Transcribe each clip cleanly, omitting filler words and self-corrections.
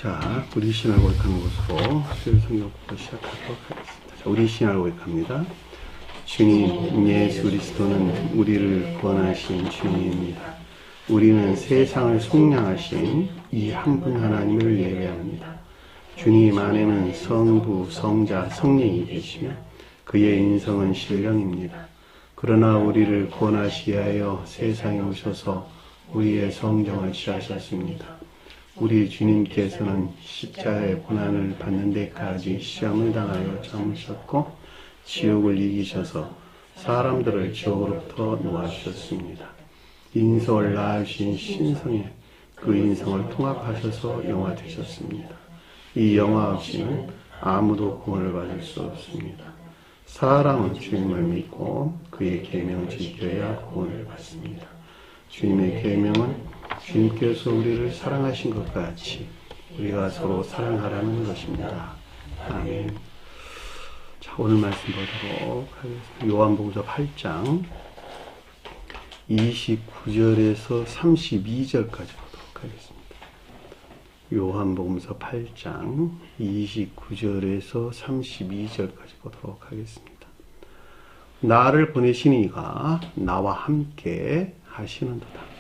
자, 우리 신앙 고백하는 곳으로 수요일 성경부터 시작하도록 하겠습니다. 자, 우리 신앙 고백합니다. 주님 예수 그리스도는 우리를 구원하신 주님입니다. 우리는 세상을 속량하신 이 한 분 하나님을 예배합니다. 주님 안에는 성부, 성자, 성령이 계시며 그의 인성은 신령입니다. 그러나 우리를 구원하시기 위하여 세상에 오셔서 우리의 성정을 취하셨습니다. 우리 주님께서는 십자가의 고난을 받는 데까지 시험을 당하여 참으셨고 지옥을 이기셔서 사람들을 지옥으로부터 놓아주셨습니다. 인성을 낳으신 신성에 그 인성을 통합하셔서 영화 되셨습니다. 이 영화 없이는 아무도 구원을 받을 수 없습니다. 사람은 주님을 믿고 그의 계명을 지켜야 구원을 받습니다. 주님의 계명은 주님께서 우리를 사랑하신 것 같이 우리가 서로 사랑하라는 것입니다. 아멘. 자, 오늘 말씀 보도록 하겠습니다. 요한복음 8장 29절에서 32절까지 보도록 하겠습니다. 요한복음서 8장 29절에서 32절까지 보도록 하겠습니다. 나를 보내신 이가 나와 함께 하시는도다.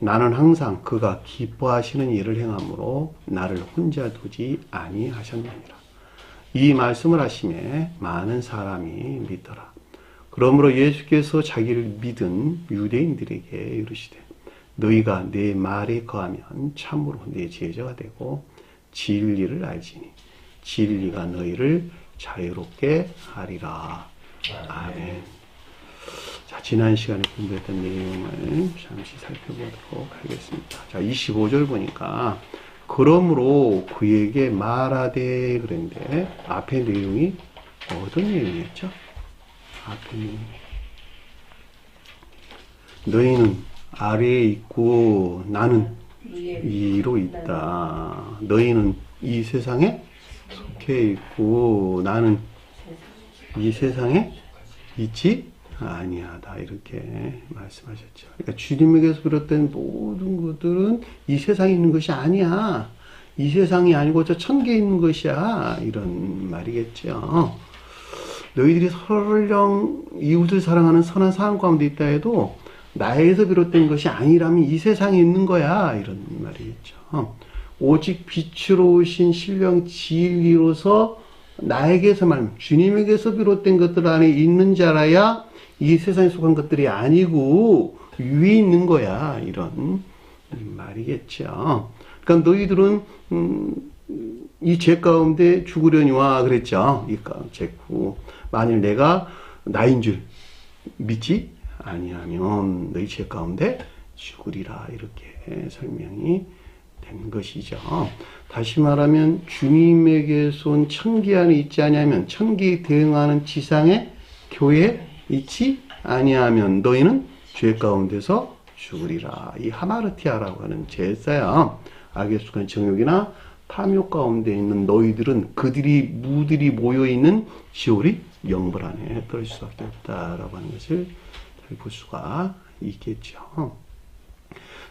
나는 항상 그가 기뻐하시는 일을 행함으로 나를 혼자 두지 아니하셨느니라. 이 말씀을 하심에 많은 사람이 믿더라. 그러므로 예수께서 자기를 믿은 유대인들에게 이르시되 너희가 내 말에 거하면 참으로 내 제자가 되고 진리를 알지니 진리가 너희를 자유롭게 하리라. 아멘. 자, 지난 시간에 공부했던 내용을 잠시 살펴보도록 하겠습니다. 자, 25절 보니까 그러므로 그에게 말하되 그랬는데 앞에 내용이 어떤 내용이었죠? 앞에 내용. 너희는 아래에 있고 나는 위로 있다. 너희는 이 세상에 속해 있고 나는 이 세상에 있지 아니하다. 이렇게 말씀하셨죠. 그러니까 주님에게서 비롯된 모든 것들은 이 세상에 있는 것이 아니야. 이 세상이 아니고 저 천계에 있는 것이야. 이런 말이겠죠. 너희들이 서로 이웃을 사랑하는 선한 사람 가운데 있다 해도 나에게서 비롯된 것이 아니라면 이 세상에 있는 거야. 이런 말이겠죠. 오직 빛으로 오신 신령 진리로서 나에게서만 주님에게서 비롯된 것들 안에 있는 자라야 이 세상에 속한 것들이 아니고 위에 있는 거야. 이런 말이겠죠. 그러니까 너희들은 이 죄 가운데 죽으려니와 그랬죠. 이 죄고 만일 내가 나인 줄 믿지 아니하면 너희 죄 가운데 죽으리라. 이렇게 설명이 된 것이죠. 다시 말하면 주님에게서 온 천계 안에 있지 아니하면 천계에 대응하는 지상의 교회에 있지 아니하면 너희는 죄 가운데서 죽으리라. 이 하마르티아라고 하는 제사야. 악에 속한 정욕이나 탐욕 가운데 있는 너희들은 무들이 모여있는 시올이 영벌 안에 떨어질 수밖에 없다라고 하는 것을 잘 볼 수가 있겠죠.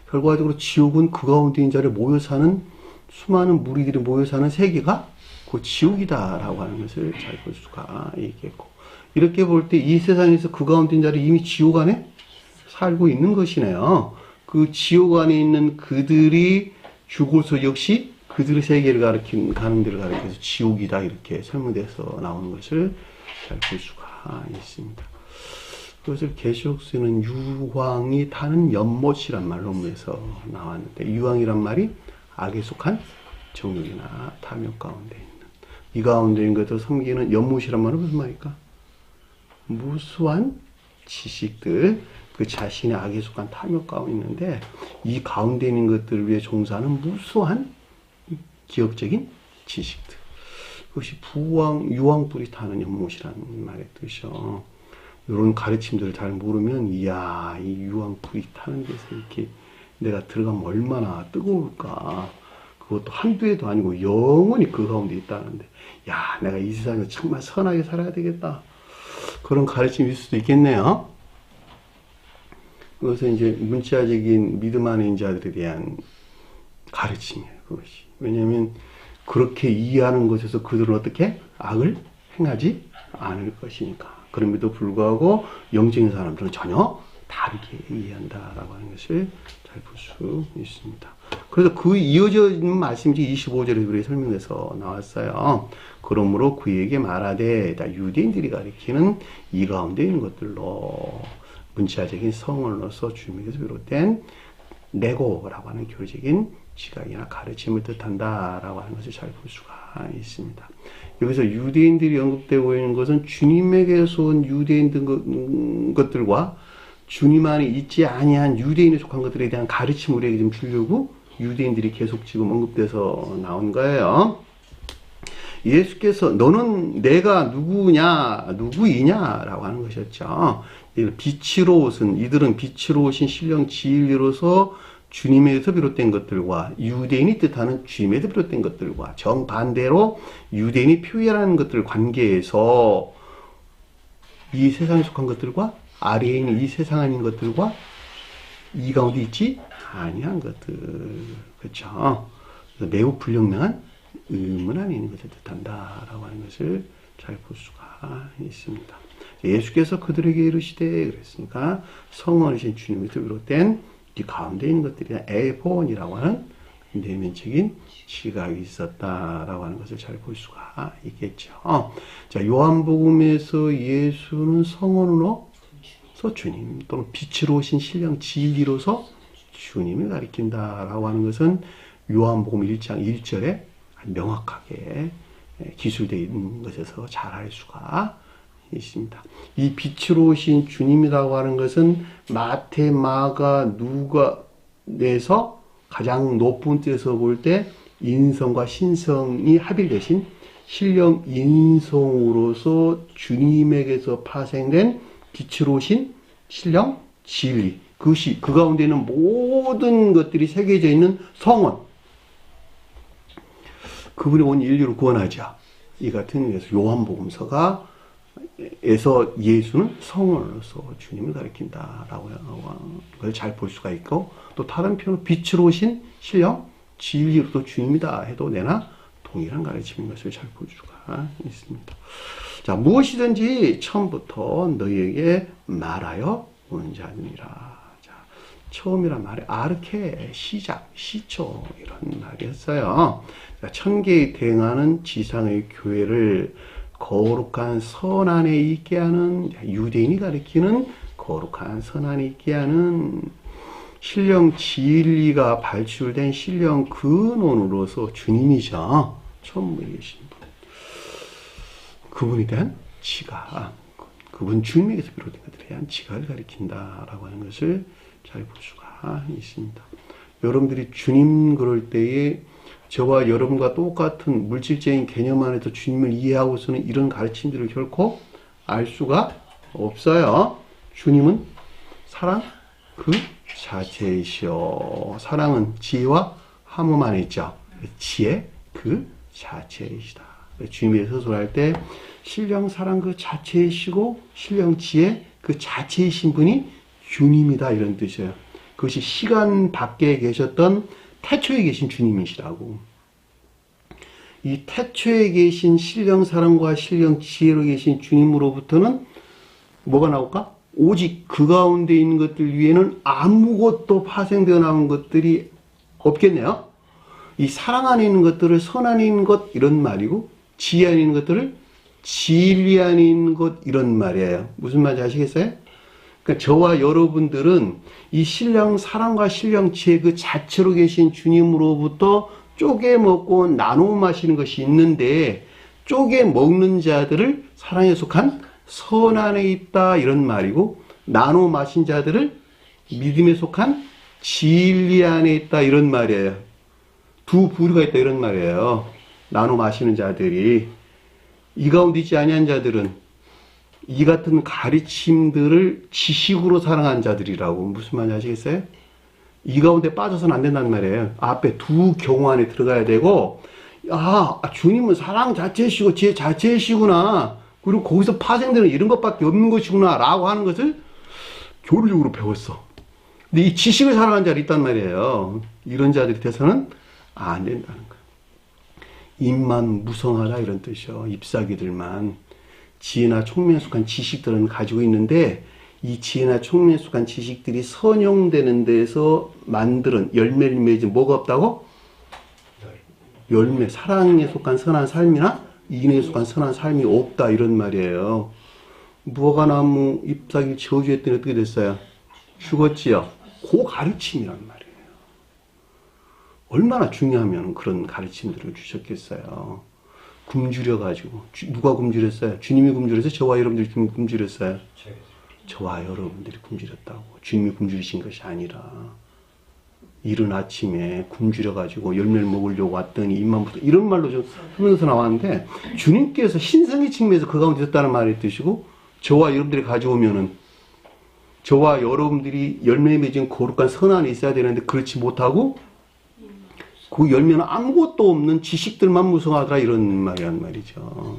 결과적으로 지옥은 그 가운데 있는 자를 모여 사는 수많은 무리들이 모여 사는 세계가 그 지옥이다라고 하는 것을 잘 볼 수가 있겠고, 이렇게 볼 때 이 세상에서 그 가운데 있는 자를 이미 지옥 안에 살고 있는 것이네요. 그 지옥 안에 있는 그들이 죽어서 역시 그들의 세계를 가는 데를 가리켜서 지옥이다 이렇게 설명돼서 나오는 것을 잘 볼 수가 있습니다. 그것을 계시록서에는 유황이 타는 연못이란 말로 논문에서 나왔는데, 유황이란 말이 악에 속한 정욕이나 탐욕 가운데 있는, 이 가운데 있는 것을 섬기는 연못이란 말은 무슨 말일까? 무수한 지식들, 그 자신의 악에 속한 탐욕 가운데 있는데 이 가운데 있는 것들을 위해 종사하는 무수한 기억적인 지식들, 그것이 유황불이 타는 연못이라는 말의 뜻이죠. 이런 가르침들을 잘 모르면, 이야, 이 유황불이 타는 데서 이렇게 내가 들어가면 얼마나 뜨거울까. 그것도 한두 해도 아니고 영원히 그 가운데 있다는데, 야, 내가 이 세상에 정말 선하게 살아야 되겠다. 그런 가르침일 수도 있겠네요. 그것은 이제 문자적인 믿음 안에 있는 자들에 대한 가르침이에요, 그것이. 왜냐하면 그렇게 이해하는 것에서 그들은 어떻게 악을 행하지 않을 것이니까. 그럼에도 불구하고 영적인 사람들은 전혀 다르게 이해한다라고 하는 것을 잘 볼 수 있습니다. 그래서 그 이어져 있는 말씀이 25절에 우리 설명에서 나왔어요. 그러므로 그에게 말하되, 유대인들이 가리키는 이 가운데 있는 것들로 문자적인 성언으로서 주님에게서 비롯된 네고라고 하는 교리적인 지각이나 가르침을 뜻한다라고 하는 것을 잘 볼 수가 있습니다. 여기서 유대인들이 언급되고 있는 것은 주님에게서 온 유대인 것들과 주님 안에 있지 아니한 유대인에 속한 것들에 대한 가르침을 우리에게 좀 주려고 유대인들이 계속 지금 언급돼서 나온 거예요. 예수께서 너는 내가 누구이냐라고 하는 것이었죠. 빛으로 오신, 이들은 빛으로 오신 신령 진리로서 주님에게서 비롯된 것들과 유대인이 뜻하는 주님에서 비롯된 것들과 정반대로 유대인이 표현하는 것들 관계에서 이 세상에 속한 것들과 아래에 있는 이 세상 아닌 것들과 이 가운데 있지 아니한 것들, 그렇죠. 매우 불분명한 의문 안에 있는 것을 뜻한다라고 하는 것을 잘 볼 수가 있습니다. 예수께서 그들에게 이르시되, 그랬으니까 성원이신 주님에서 비롯된 이 가운데 있는 것들이 에본이라고 하는 내면적인 지각이 있었다라고 하는 것을 잘 볼 수가 있겠죠. 자, 요한복음에서 예수는 성원으로서 주님 또는 빛으로 오신 신령 진리로서 주님을 가리킨다라고 하는 것은 요한복음 1장 1절에 명확하게 기술되어 있는 것에서 잘 알 수가 있습니다. 이 빛으로 오신 주님이라고 하는 것은 마태, 마가, 누가에서 가장 높은 뜻에서 볼 때 인성과 신성이 합일되신 신령 인성으로서 주님에게서 파생된 빛으로 오신 신령 진리, 그것이 그 가운데 있는 모든 것들이 새겨져 있는 성원, 그분이 온 인류를 구원하자, 이 같은 의미에서 요한복음서가 에서 예수는 성원으로서 주님을 가리킨다라고 하는 걸 잘 볼 수가 있고, 또 다른 표현은 빛으로 오신 신령 진리로도 주님이다 해도 내나 동일한 가르침인 것을 잘 볼 수가 있습니다. 자, 무엇이든지 처음부터 너희에게 말하여 온 자니라. 자, 처음이란 말이 아르케, 시작, 시초 이런 말이었어요. 자, 천계에 대응하는 지상의 교회를 거룩한 선 안에 있게 하는, 유대인이 가리키는 거룩한 선 안에 있게 하는 신령 진리가 발출된 신령 근원으로서 주님이죠. 처음에 계신 분. 그분에 대한 지각, 그분 주님에게서 비롯된 것들에 대한 지각을 가리킨다라고 하는 것을 잘 볼 수가 있습니다. 여러분들이 주님 그럴 때에 저와 여러분과 똑같은 물질적인 개념 안에서 주님을 이해하고서는 이런 가르침들을 결코 알 수가 없어요. 주님은 사랑 그 자체이시오. 사랑은 지혜와 함음 안에 있죠. 지혜 그 자체이시다. 주님에 서술할 때 신령 사랑 그 자체이시고 신령 지혜 그 자체이신 분이 주님이다, 이런 뜻이에요. 그것이 시간 밖에 계셨던 태초에 계신 주님이시라고. 이 태초에 계신 신령 사랑과 신령 지혜로 계신 주님으로부터는 뭐가 나올까? 오직 그 가운데 있는 것들 위에는 아무것도 파생되어 나온 것들이 없겠네요. 이 사랑 안에 있는 것들을 선 안에 있는 것, 이런 말이고, 지혜 안에 있는 것들을 진리 안에 있는 것, 이런 말이에요. 무슨 말인지 아시겠어요? 그러니까 저와 여러분들은 이 신령 사랑과 신령 지혜 그 자체로 계신 주님으로부터 쪼개 먹고 나눠 마시는 것이 있는데, 쪼개 먹는 자들을 사랑에 속한 선 안에 있다, 이런 말이고, 나눠 마신 자들을 믿음에 속한 진리 안에 있다, 이런 말이에요. 두 부류가 있다, 이런 말이에요. 나눠 마시는 자들이. 이 가운데 있지 아니한 자들은 이 같은 가르침들을 지식으로 사랑한 자들이라고. 무슨 말인지 아시겠어요? 이 가운데 빠져서는 안 된다는 말이에요. 앞에 두 경우 안에 들어가야 되고, 주님은 사랑 자체이시고 지혜 자체이시구나, 그리고 거기서 파생되는 이런 것밖에 없는 것이구나 라고 하는 것을 교리적으로 배웠어. 근데 이 지식을 사랑하는 자들이 있단 말이에요. 이런 자들이 돼서는 안 된다는 거예요. 입만 무성하다 이런 뜻이요. 잎사귀들만. 지혜나 총명에 속한 지식들은 가지고 있는데 이 지혜나 총명에 속한 지식들이 선용되는 데서 만드는 열매를 맺은 뭐가 없다고? 열매. 사랑에 속한 선한 삶이나 인에 속한 선한 삶이 없다 이런 말이에요. 무화과나무 잎사귀 저주했더니 어떻게 됐어요? 죽었지요. 그 가르침이란 말이에요. 얼마나 중요하면 그런 가르침들을 주셨겠어요. 굶주려가지고. 누가 굶주렸어요? 주님이 굶주려서 저와 여러분들이 굶주렸어요? 저와 여러분들이 굶주렸다고. 주님이 굶주리신 것이 아니라 이른 아침에 굶주려가지고 열매를 먹으려고 왔더니 입만부터 이런 말로 좀 하면서 나왔는데 주님께서 신성의 측면에서 그 가운데 있었다는 말의 뜻이고 저와 여러분들이 가져오면은 저와 여러분들이 열매 맺은 거룩한 선안에 있어야 되는데 그렇지 못하고 그 열매는 아무것도 없는 지식들만 무성하더라 이런 말이란 말이죠.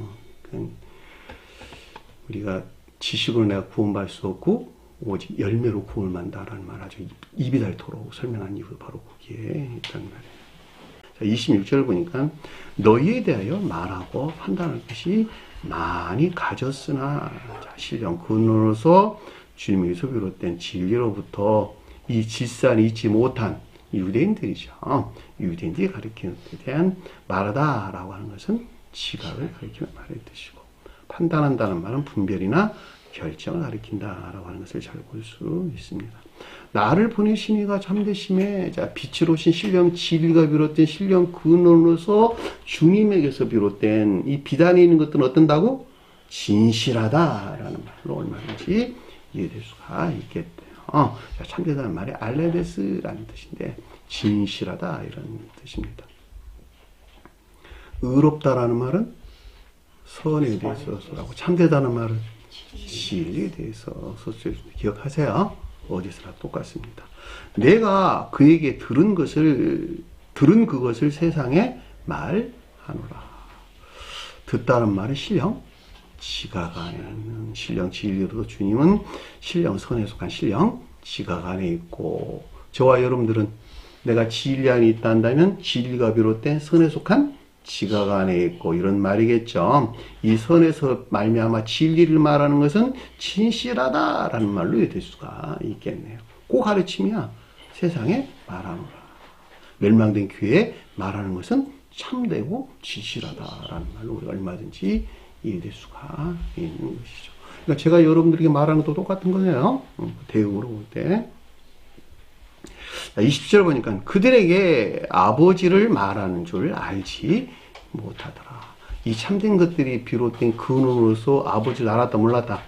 우리가 지식으로 내가 구원받을 수 없고 오직 열매로 구원을 만다라는 말 아주 입이 닳도록 설명한 이유가 바로 거기에 있단 말이에요. 자, 26절 보니까 너희에 대하여 말하고 판단할 것이 많이 가졌으나 자, 신령 근원으로서 주님에게서 비롯된 진리로부터 이 질산이 잊지 못한 유대인들이죠. 유대인들이 가리키는 것에 대한 말하다라고 하는 것은 지각을 가리키는 말의 뜻이고 판단한다는 말은 분별이나 결정을 가리킨다라고 하는 것을 잘 볼 수 있습니다. 나를 보내신 이가 참되심에 자, 빛으로 오신 신령 진리가 비롯된 신령 근원으로서 주님에게서 비롯된 이 비단에 있는 것들은 어떤다고? 진실하다라는 말로 얼마든지 이해될 수가 있겠대요. 자, 참되다는 말이 알레데스라는 뜻인데 진실하다 이런 뜻입니다. 의롭다라는 말은 선에 대해서 쓰라고 참되다는 말은 진리에 대해서 썼을 때 기억하세요. 어디서나 똑같습니다. 내가 그에게 들은 그것을 세상에 말하노라. 듣다는 말은 신령 지각 안에 있는 신령 진리로 주님은 신령 선에 속한 신령 지각 안에 있고 저와 여러분들은 내가 진리 안에 있다 한다면 진리가 비롯된 선에 속한 지각 안에 있고 이런 말이겠죠. 이 선에서 말미암아 진리를 말하는 것은 진실하다라는 말로 될 수가 있겠네요. 그 가르침이야. 세상에 말하노라. 멸망된 교회에 말하는 것은 참되고 진실하다라는 말로 우리가 얼마든지 이해될 수가 있는 것이죠. 그러니까 제가 여러분들에게 말하는 것도 똑같은 거네요. 대응으로 볼 때. 20절 보니까 그들에게 아버지를 말하는 줄 알지 못하더라. 이 참된 것들이 비롯된 근원으로서 아버지를 알았다 몰랐다?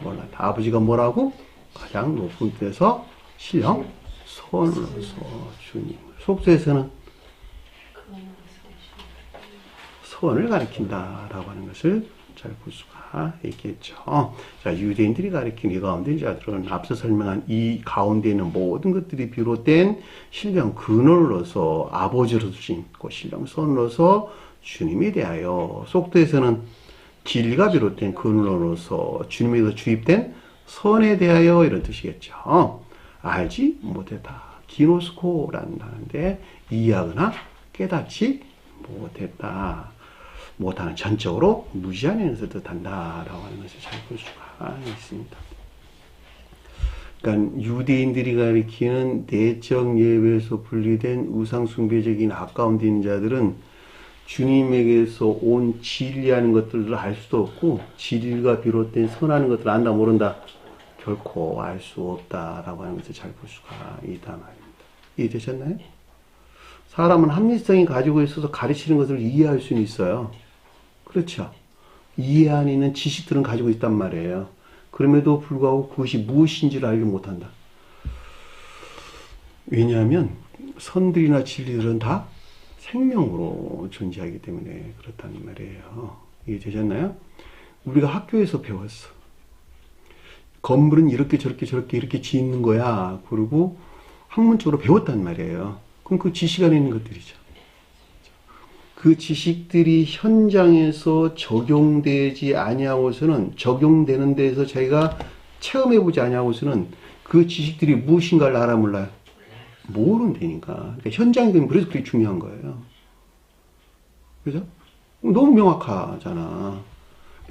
몰랐다. 아버지가 뭐라고? 가장 높은 데서 신령 선으로서 주님. 속죄에서는 선을 가리킨다라고 하는 것을 잘 볼 수가 있겠죠. 자, 유대인들이 가리킨 이 가운데 자들은 앞서 설명한 이 가운데 있는 모든 것들이 비롯된 신령 근원으로서 아버지로서 주님고 신령 선으로서 주님에 대하여 속도에서는 진리가 비롯된 근원으로서 주님에게서 주입된 선에 대하여 이런 뜻이겠죠. 알지 못했다. 기노스코라는 단어인데 이해하거나 깨닫지 못했다. 못하는 전적으로 무지한 것을 뜻한다라고 하는 것을 잘 볼 수가 있습니다. 그러니까 유대인들이 가리키는 내적 예배에서 분리된 우상숭배적인 아까운 데 있는 자들은 주님에게서 온 진리하는 것들을 알 수도 없고 진리가 비롯된 선하는 것들을 안다 모른다 결코 알 수 없다라고 하는 것을 잘 볼 수가 있다 말입니다. 이해되셨나요? 사람은 합리성이 가지고 있어서 가르치는 것을 이해할 수는 있어요. 그렇죠. 이해 안 있는 지식들은 가지고 있단 말이에요. 그럼에도 불구하고 그것이 무엇인지를 알지 못한다. 왜냐하면 선들이나 진리들은 다 생명으로 존재하기 때문에 그렇다는 말이에요. 이해되셨나요? 우리가 학교에서 배웠어. 건물은 이렇게 저렇게 저렇게 이렇게 짓는 거야. 그리고 학문적으로 배웠단 말이에요. 그럼 그 지식 안에 있는 것들이죠. 그 지식들이 현장에서 적용되지 아니하고서는 적용되는 데에서 자기가 체험해보지 아니하고서는 그 지식들이 무엇인가를 알아 몰라요? 모른다니까. 그러니까 현장이 되면 그래서 그게 중요한 거예요. 그죠? 너무 명확하잖아.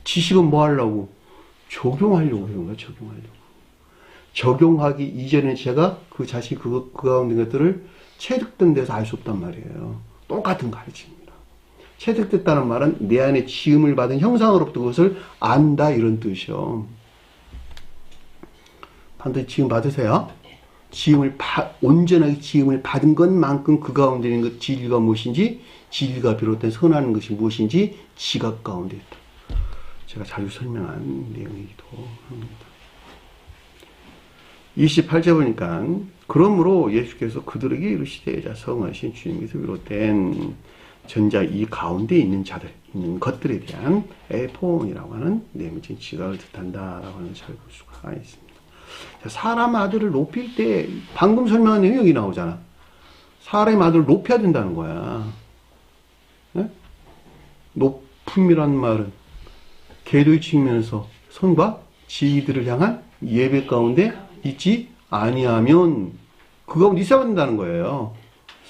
지식은 뭐 하려고? 적용하려고 해온 거야, 적용하려고. 적용하기 이전에 제가 그 자식, 그 가운데 것들을 체득된 데서 알 수 없단 말이에요. 똑같은 가르침입니다. 체득됐다는 말은 내 안에 지음을 받은 형상으로부터 그것을 안다, 이런 뜻이요. 반드시 지음 받으세요. 온전하게 지음을 받은 것만큼 그 가운데 있는 것, 진리가 무엇인지, 진리가 비롯된 선하는 것이 무엇인지 지각 가운데 있다. 제가 자주 설명한 내용이기도 합니다. 28절 보니까, 그러므로 예수께서 그들에게 이르시되, 자, 성하신 주님께서 비롯된 전자 이 가운데 있는 자들, 있는 것들에 대한 에포온이라고 하는 내면적인 지각을 뜻한다라고 하는 잘 볼 수가 있습니다. 자, 사람 아들을 높일 때, 방금 설명한 내용이 여기 나오잖아. 사람의 아들을 높여야 된다는 거야. 네? 높음이란 말은 계도의 측면에서 선과 지위들을 향한 예배 가운데 있지 아니하면 그 가운데 있어야 된다는 거예요.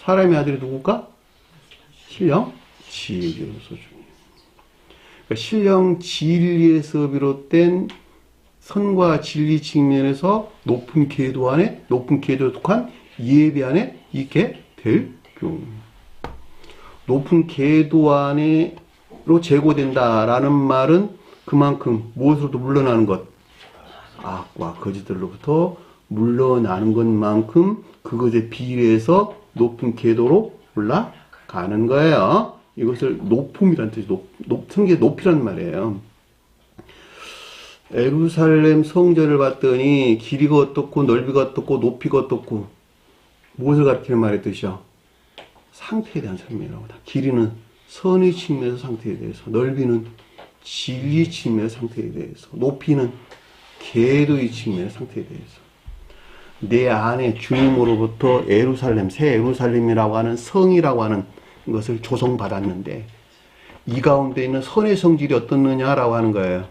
사람의 아들이 누굴까? 신령 진리로서 주님. 그러니까 신령 진리에서 비롯된 선과 진리 측면에서 높은 계도 안에, 높은 계도에 속한 예배 안에 있게 될 경우. 높은 계도 안에로 제고된다라는 말은 그만큼 무엇으로도 물러나는 것, 악과 거짓들로부터 물러나는 것만큼 그것에 비례해서 높은 계도로 올라가는 거예요. 이것을 높음이라는 뜻이, 높은 게 높이란 말이에요. 예루살렘 성전을 봤더니 길이가 어떻고 넓이가 어떻고 높이가 어떻고, 무엇을 가리키는 말의 뜻이요? 상태에 대한 설명이라고. 길이는 선의 측면에서 상태에 대해서, 넓이는 진리 측면의 상태에 대해서, 높이는 계도의 측면의 상태에 대해서. 내 안에 주님으로부터 예루살렘, 새 예루살렘이라고 하는 성이라고 하는 것을 조성받았는데, 이 가운데 있는 선의 성질이 어떻느냐라고 하는 거예요.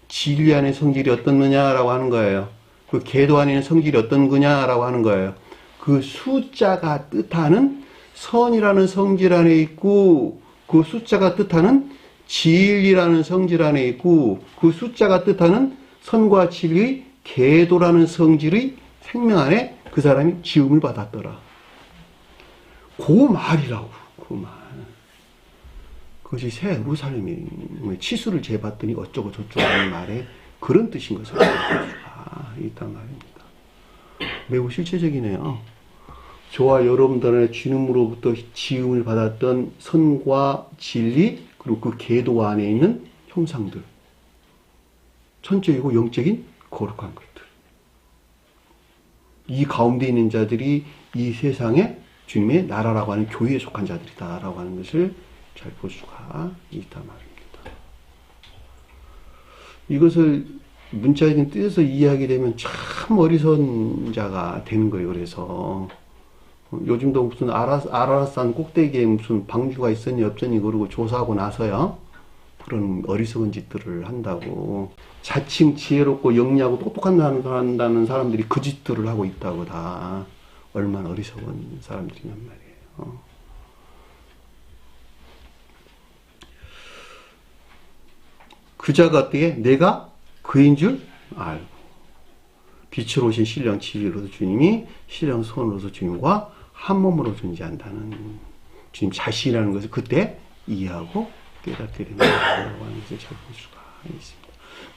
진리 안의 성질이 어떻느냐라고 하는 거예요. 그 계도 안에 있는 성질이 어떤 거냐라고 하는 거예요. 그 숫자가 뜻하는 선이라는 성질 안에 있고, 그 숫자가 뜻하는 진리라는 성질 안에 있고, 그 숫자가 뜻하는 선과 진리, 계도라는 성질의 생명 안에 그 사람이 지음을 받았더라. 그 말이라고, 그 말. 그것이 새 예루살렘의 치수를 재봤더니 어쩌고 저쩌고 하는 말에 그런 뜻인 것을 알 수가 있단 말입니다. 매우 실체적이네요. 저와 여러분들의 주님으로부터 지음을 받았던 선과 진리, 그리고 그 계도 안에 있는 형상들, 천적이고 영적인 거룩한 것들, 이 가운데 있는 자들이 이 세상에 주님의 나라라고 하는 교회에 속한 자들이다라고 하는 것을 잘 볼 수가 있단 말입니다. 이것을 문자적인 뜻에서 이해하게 되면 참 어리석은 자가 되는 거예요. 그래서 요즘도 무슨 아라산 꼭대기에 무슨 방주가 있었니 없었니 그러고 조사하고 나서야 그런 어리석은 짓들을 한다고. 자칭 지혜롭고 영리하고 똑똑한다는 사람들이 그 짓들을 하고 있다고. 다 얼마나 어리석은 사람들이란 말이에요. 그자가 어떻게? 내가 그인 줄 알고. 빛으로 오신 신령 진리로서 주님이 신령 손으로서 주님과 한 몸으로 존재한다는 주님 자신이라는 것을 그때 이해하고 깨닫게 된다고 하는 것을 잘 볼 수가 있습니다.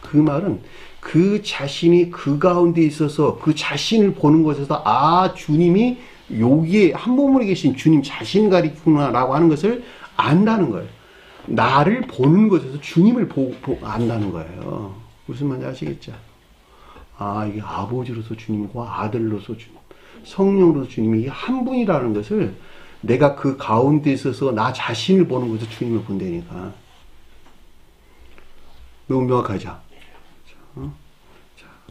그 말은 그 자신이 그 가운데 있어서 그 자신을 보는 것에서, 아, 주님이 여기에 한 몸으로 계신 주님 자신을 가리키구나라고 하는 것을 안다는 거예요. 나를 보는 것에서 주님을 안다는 거예요. 무슨 말인지 아시겠죠? 아, 이게 아버지로서 주님과 아들로서 주님, 성령으로서 주님이 한 분이라는 것을 내가 그 가운데 있어서 나 자신을 보는 것에서 주님을 본다니까. 너무 명확하죠?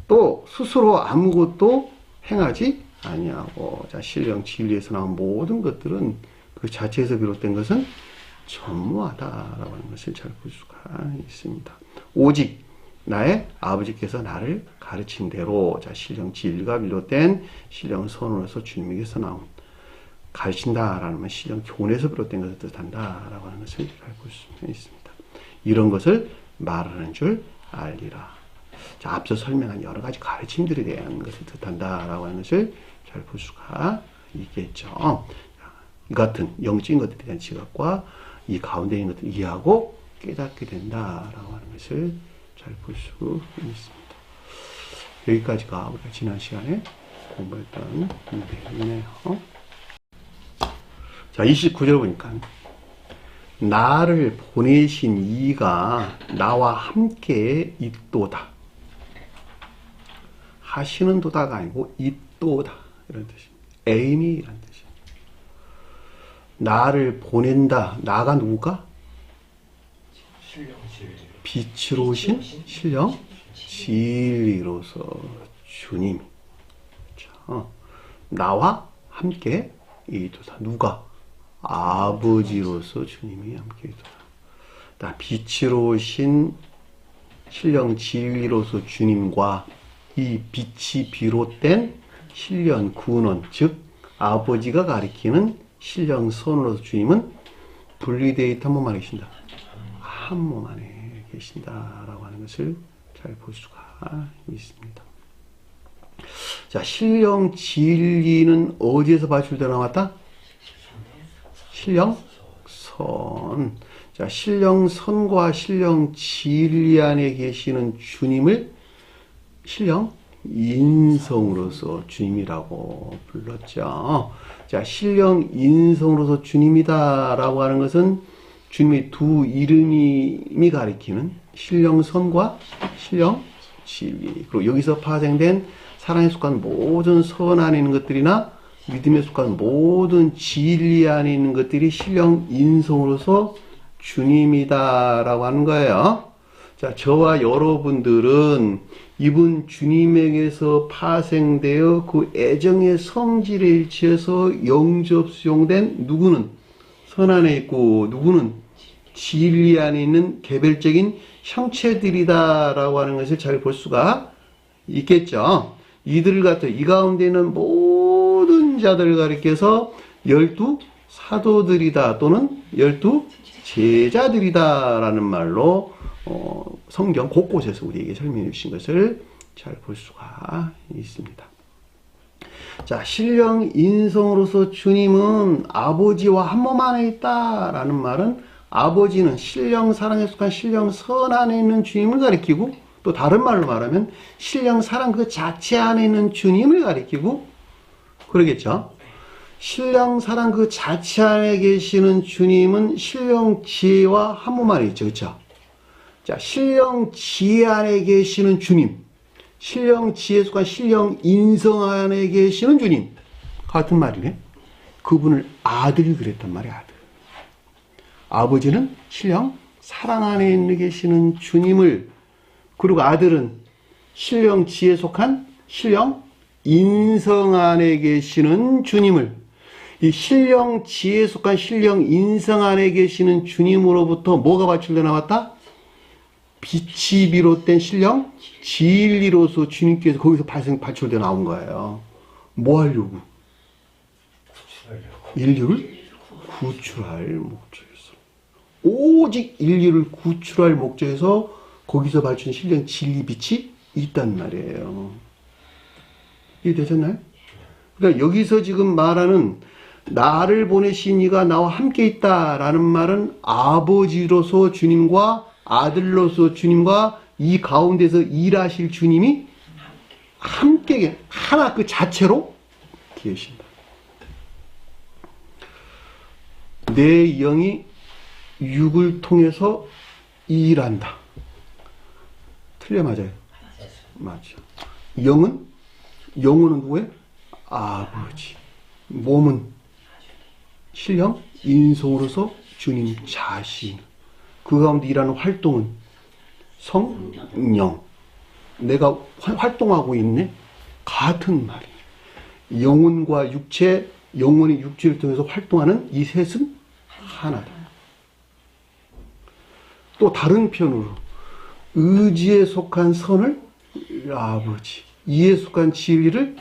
또 스스로 아무것도 행하지 아니하고. 자, 신령 진리에서 나온 모든 것들은 그 자체에서 비롯된 것은 전무하다라고 하는 것을 잘 볼 수가 있습니다. 오직 나의 아버지께서 나를 가르친 대로, 자, 신령 진리가 비롯된 신령 선으로서 주님에게서 나온 가르친다라는 말, 신령 교훈에서 비롯된 것을 뜻한다라고 하는 것을 잘 볼 수 있습니다. 이런 것을 말하는 줄 알리라. 자, 앞서 설명한 여러 가지 가르침들에 대한 것을 뜻한다라고 하는 것을 잘 볼 수가 있겠죠. 이 같은 영적인 것들에 대한 지각과 이 가운데 있는 것들을 이해하고 깨닫게 된다라고 하는 것을 잘 볼 수 있습니다. 여기까지가 우리가 지난 시간에 공부했던 내용이네요. 자, 29절 보니까 나를 보내신 이가 나와 함께 있도다. 하시는 도다가 아니고 있도다 이런 뜻입니다. 에임이라는 뜻입니다. 나를 보낸다. 나가 누구가? 빛으로 오신 신령 진리로서 주님이. 자, 나와 함께 있도다. 누가? 아버지로서 주님이 함께 있도다. 나 빛으로 오신 신령 진리로서 주님과 이 빛이 비롯된 신령 근원, 즉 아버지가 가리키는 신령 선으로서 주님은 분리되어 있다 한 몸 안에 계신다. 한 몸 안에 계신다라고 하는 것을 잘 볼 수가 있습니다. 자, 신령 진리는 어디에서 발출되어 나왔다? 신령 선. 자, 신령 선과 신령 진리 안에 계시는 주님을 신령 인성으로서 주님이라고 불렀죠. 자, 신령 인성으로서 주님이다라고 하는 것은 주님의 두 이름이 가리키는 신령 선과 신령 진리. 그리고 여기서 파생된 사랑에 속한 모든 선 안에 있는 것들이나 믿음에 속한 모든 진리 안에 있는 것들이 신령 인성으로서 주님이다라고 하는 거예요. 자, 저와 여러분들은 이분 주님에게서 파생되어 그 애정의 성질에 일치해서 영접 수용된 누구는 선 안에 있고 누구는 진리 안에 있는 개별적인 형체들이다라고 하는 것을 잘 볼 수가 있겠죠. 이들을 갖다 이 가운데 있는 모든 자들을 가리켜서 12 사도들이다 또는 12 제자들이다라는 말로 성경 곳곳에서 우리에게 설명해 주신 것을 잘 볼 수가 있습니다. 자, 신령 인성으로서 주님은 아버지와 한 몸 안에 있다라는 말은 아버지는 신령 사랑에 속한 신령 선 안에 있는 주님을 가리키고 또 다른 말로 말하면 신령 사랑 그 자체 안에 있는 주님을 가리키고 그러겠죠. 신령 사랑 그 자체 안에 계시는 주님은 신령 지혜와 한 몸 안에 있죠. 그렇죠? 자, 신령 지혜 안에 계시는 주님, 신령 지혜에 속한 신령 인성 안에 계시는 주님 같은 말이네. 그분을 아들이 그랬단 말이야. 아들. 아버지는 신령 사랑 안에 있는 계시는 주님을, 그리고 아들은 신령 지혜에 속한 신령 인성 안에 계시는 주님을, 이 신령 지혜에 속한 신령 인성 안에 계시는 주님으로부터 뭐가 발출되어 나왔다? 빛이 비롯된 신령 진리로서 주님께서 거기서 발출되어 나온 거예요. 뭐 하려고? 인류를 구출할 목적에서. 오직 인류를 구출할 목적에서 거기서 발출된 신령 진리 빛이 있단 말이에요. 이해되셨나요? 그러니까 여기서 지금 말하는 나를 보내신 이가 나와 함께 있다라는 말은 아버지로서 주님과 아들로서 주님과 이 가운데서 일하실 주님이 함께 하나 그 자체로 계신다. 내 영이 육을 통해서 일한다. 틀려 맞아요? 맞죠. 영은 누구예요? 아버지. 몸은 신령 인성으로서 주님 자신. 그 가운데 일하는 활동은 성령. 내가 활동하고 있네? 같은 말이에요. 영혼과 육체, 영혼이 육체를 통해서 활동하는 이 셋은 하나다. 또 다른 편으로 의지에 속한 선을 아버지, 이에 속한 진리를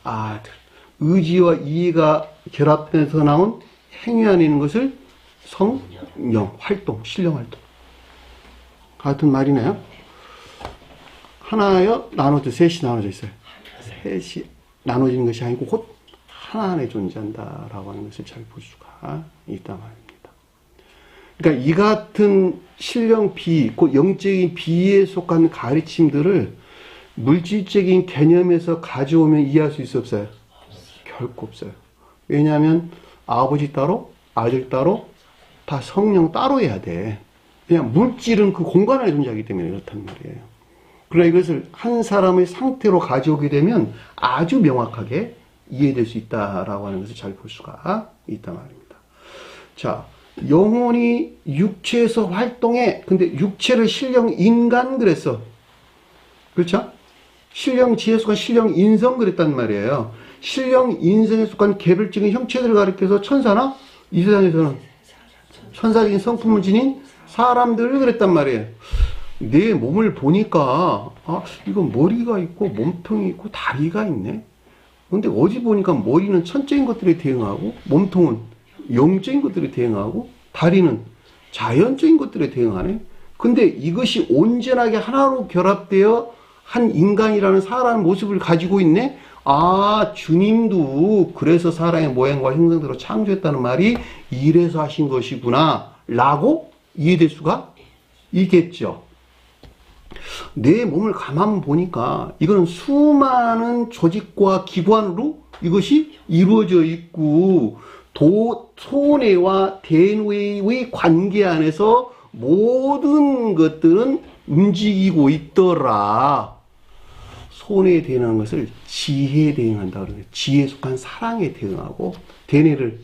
아들. 의지와 이해가 결합해서 나온 행위 안에 있는 것을 성령, 활동, 신령 활동. 같은 말이네요. 하나여 나눠져, 셋이 나눠져 있어요. 셋이 나눠지는 것이 아니고 곧 하나 안에 존재한다라고 하는 것을 잘 볼 수가 있다 말입니다. 그러니까 이 같은 신령 비, 곧 영적인 비에 속한 가르침들을 물질적인 개념에서 가져오면 이해할 수 있어 없어요? 결코 없어요. 왜냐하면 아버지 따로, 아들 따로, 다 성령 따로 해야 돼. 그냥 물질은 그 공간 안에 존재하기 때문에 그렇단 말이에요. 그러나 이것을 한 사람의 상태로 가져오게 되면 아주 명확하게 이해될 수 있다라고 하는 것을 잘 볼 수가 있단 말입니다. 자, 영혼이 육체에서 활동해. 근데 육체를 신령 인간 그랬어. 그렇죠? 신령 지에 속한 신령 인성 그랬단 말이에요. 신령 인성에 속한 개별적인 형체들을 가리켜서 천사나 이 세상에서는 천사적인 성품을 지닌 사람들을 그랬단 말이에요. 내 몸을 보니까 이거 머리가 있고 몸통이 있고 다리가 있네. 근데 어디 보니까 머리는 천적인 것들에 대응하고 몸통은 영적인 것들에 대응하고 다리는 자연적인 것들에 대응하네. 근데 이것이 온전하게 하나로 결합되어 한 인간이라는 사람 모습을 가지고 있네. 주님도 그래서 사람의 모양과 형상대로 창조했다는 말이 이래서 하신 것이구나 라고 이해될 수가 있겠죠. 내 몸을 가만 보니까 이거는 수많은 조직과 기관으로 이것이 이루어져 있고 소뇌와 대뇌의 관계 안에서 모든 것들은 움직이고 있더라. 소뇌에 대응하는 것을 지혜에 대응한다 그러는데, 지혜에 속한 사랑에 대응하고 대뇌를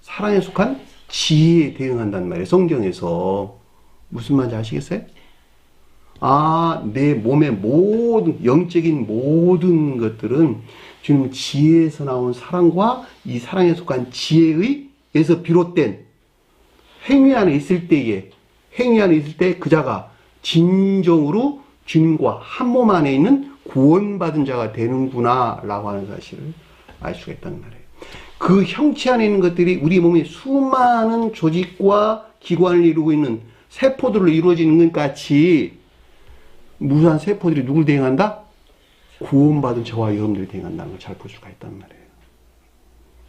사랑에 속한 지혜에 대응한다는 말이에요. 성경에서. 무슨 말인지 아시겠어요? 내 몸의 모든 영적인 모든 것들은 주님 지혜에서 나온 사랑과 이 사랑에 속한 지혜에서 비롯된 행위 안에 있을 때에, 행위 안에 있을 때 그 자가 진정으로 주님과 한 몸 안에 있는 구원받은 자가 되는구나 라고 하는 사실을 알 수가 있다는 말이에요. 그 형체 안에 있는 것들이 우리 몸의 수많은 조직과 기관을 이루고 있는 세포들로 이루어지는 것 같이 무수한 세포들이 누굴 대응한다? 구원받은 저와 여러분들이 대응한다는 걸 잘 볼 수가 있단 말이에요.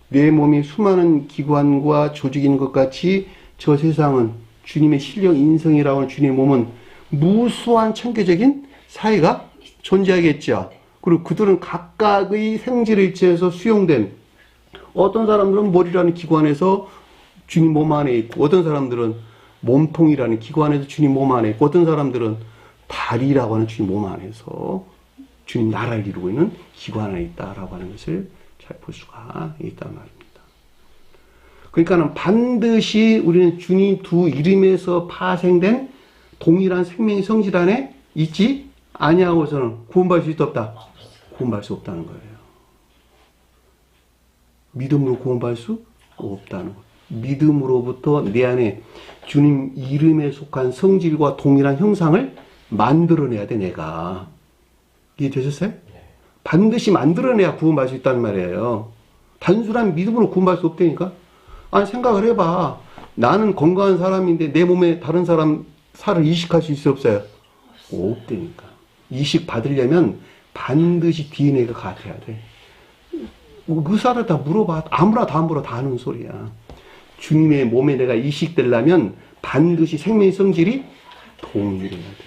내 몸이 수많은 기관과 조직인 것 같이 저 세상은 주님의 신령 인성이라고 하는 주님의 몸은 무수한 천개적인 사회가 존재하겠죠. 그리고 그들은 각각의 생질의 일체에서 수용된, 어떤 사람들은 머리라는 기관에서 주님 몸 안에 있고, 어떤 사람들은 몸통이라는 기관에서 주님 몸 안에 있고, 어떤 사람들은 다리라고 하는 주님 몸 안에서 주님 나라를 이루고 있는 기관 안에 있다라고 하는 것을 잘 볼 수가 있단 말입니다. 그러니까는 반드시 우리는 주님 두 이름에서 파생된 동일한 생명의 성질 안에 있지 아니하고서는 구원받을 수 있다 없다? 구원받을 수 없다는 거예요. 믿음으로 구원받을 수 없다는 거예요. 믿음으로부터 내 안에 주님 이름에 속한 성질과 동일한 형상을 만들어내야 돼, 내가. 이해되셨어요? 반드시 만들어내야 구원받을 수 있다는 말이에요. 단순한 믿음으로 구원받을 수 없다니까? 생각을 해봐. 나는 건강한 사람인데 내 몸에 다른 사람 살을 이식할 수 있어 없어요? 없다니까. 이식 받으려면 반드시 DNA가 같아야 돼. 의사를 다 물어봐. 아무나 다 물어 다 하는 소리야. 주님의 몸에 내가 이식되려면 반드시 생명의 성질이 동일해야 돼.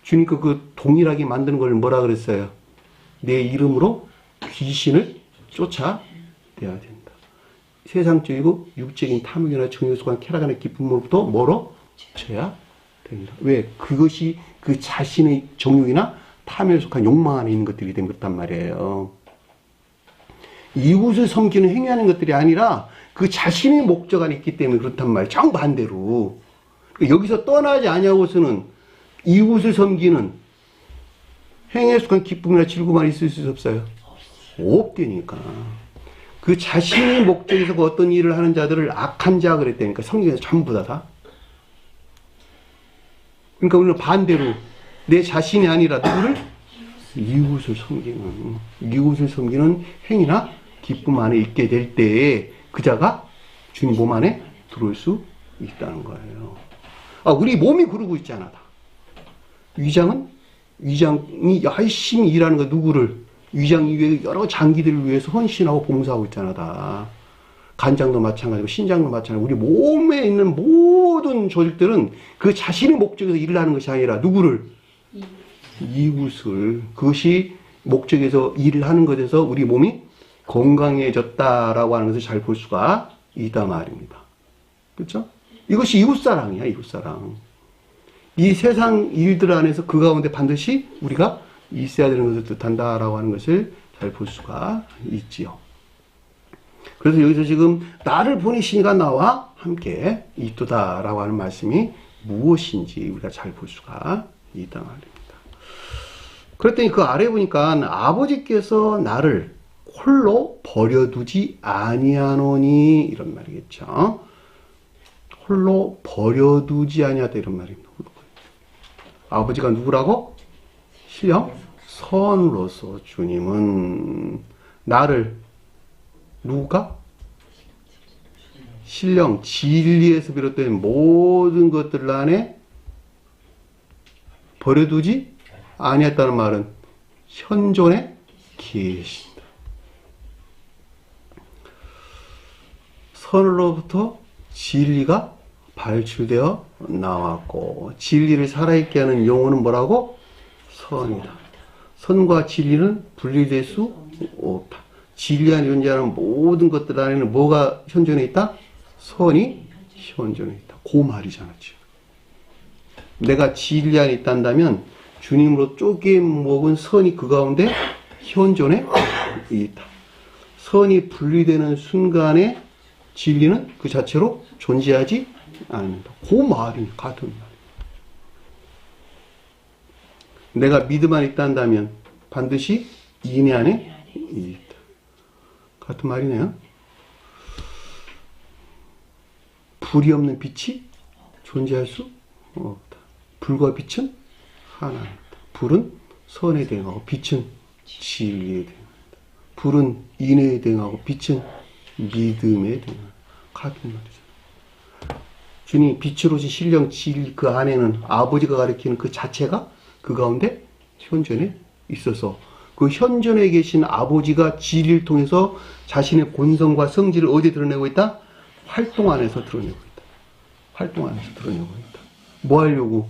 주님 그 동일하게 만드는 걸 뭐라 그랬어요? 내 이름으로 귀신을 쫓아내야 된다. 세상적이고 육적인 탐욕이나 정욕에 속한 쾌락의 기쁨으로부터 멀어져야 됩니다. 왜? 그것이 그 자신의 정욕이나 탐욕에 속한 욕망 안에 있는 것들이 된 것단 말이에요. 이웃을 섬기는 행위하는 것들이 아니라 그 자신의 목적 안에 있기 때문에 그렇단 말이에요. 정반대로. 여기서 떠나지 아니하고서는 이웃을 섬기는 행위에 속한 기쁨이나 즐거움만 있을 수 없어요? 없다니까. 그 자신의 목적에서 그 어떤 일을 하는 자들을 악한 자 그랬다니까. 성경에서 전부 다. 그러니까 우리는 반대로 내 자신이 아니라 누구를? 이웃을 섬기는 행위나 기쁨 안에 있게 될 때에 그자가 주님 몸 안에 들어올 수 있다는 거예요. 우리 몸이 그러고 있잖아. 위장이 열심히 일하는 거 누구를? 위장 이외에 여러 장기들을 위해서 헌신하고 봉사하고 있잖아. 다. 간장도 마찬가지고 신장도 마찬가지고 우리 몸에 있는 모든 조직들은 그 자신의 목적에서 일을 하는 것이 아니라 누구를? 이웃을. 그것이 목적에서 일을 하는 것에서 우리 몸이 건강해졌다라고 하는 것을 잘 볼 수가 있단 말입니다. 그렇죠? 이것이 이웃사랑이야. 이웃사랑. 이 세상 일들 안에서 그 가운데 반드시 우리가 있어야 되는 것을 뜻한다라고 하는 것을 잘 볼 수가 있지요. 그래서 여기서 지금 나를 보내시니가 나와 함께 있도다라고 하는 말씀이 무엇인지 우리가 잘 볼 수가 있단 말입니다. 그랬더니 그 아래 보니까 아버지께서 나를 홀로 버려두지 아니하노니 이런 말이겠죠. 홀로 버려두지 아니하다 이런 말입니다. 아버지가 누구라고? 신령 선으로서 주님은 나를 누가? 신령 진리에서 비롯된 모든 것들 안에 버려두지 아니했다는 말은 현존에 계신다. 선으로부터 진리가 발출되어 나왔고 진리를 살아있게 하는 용어는 뭐라고? 선이다. 선과 진리는 분리될 수 없다. 진리 안에 존재하는 모든 것들 안에는 뭐가 현존해 있다? 선이 현존해 있다. 그 말이잖아 지금. 내가 진리 안에 있단다면 주님으로 쪼개 먹은 선이 그 가운데 현존해 있다. 선이 분리되는 순간에 진리는 그 자체로 존재하지 않는다. 그 말이 같은 말. 내가 믿음 안에 있단다면 반드시 인내 안에 있다. 같은 말이네요. 불이 없는 빛이 존재할 수 없다. 불과 빛은 하나입니다. 불은 선에 대응하고 빛은 진리에 대응한다. 불은 인내에 대응하고 빛은 믿음에 대응한다. 같은 말이죠. 주님 빛으로신 신령 진리 그 안에는 아버지가 가리키는 그 자체가 그 가운데 현존에 있어서 그 현존에 계신 아버지가 진리를 통해서 자신의 본성과 성질을 어디에 드러내고 있다? 활동 안에서 드러내고 있다. 활동 안에서 드러내고 있다. 뭐 하려고?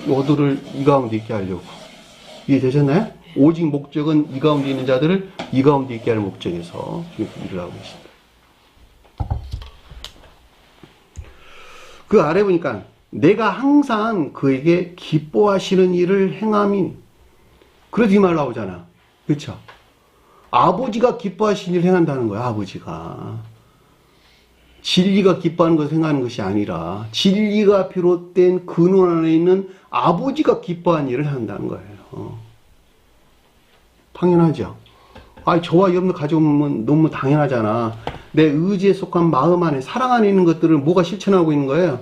너들을 이 가운데 있게 하려고. 이해되셨나요? 오직 목적은 이 가운데 있는 자들을 이 가운데 있게 하는 목적에서 지금 일을 하고 계십니다. 그 아래 보니까 내가 항상 그에게 기뻐하시는 일을 행함이. 그래서 이 말 나오잖아. 그렇죠? 아버지가 기뻐하시는 일을 행한다는 거야. 아버지가. 진리가 기뻐하는 것을 행하는 것이 아니라 진리가 비롯된 근원 안에 있는 아버지가 기뻐하는 일을 한다는 거예요. 당연하죠. 저와 여러분들 가져오면 너무 당연하잖아. 내 의지에 속한 마음 안에 사랑 안에 있는 것들을 뭐가 실천하고 있는 거예요?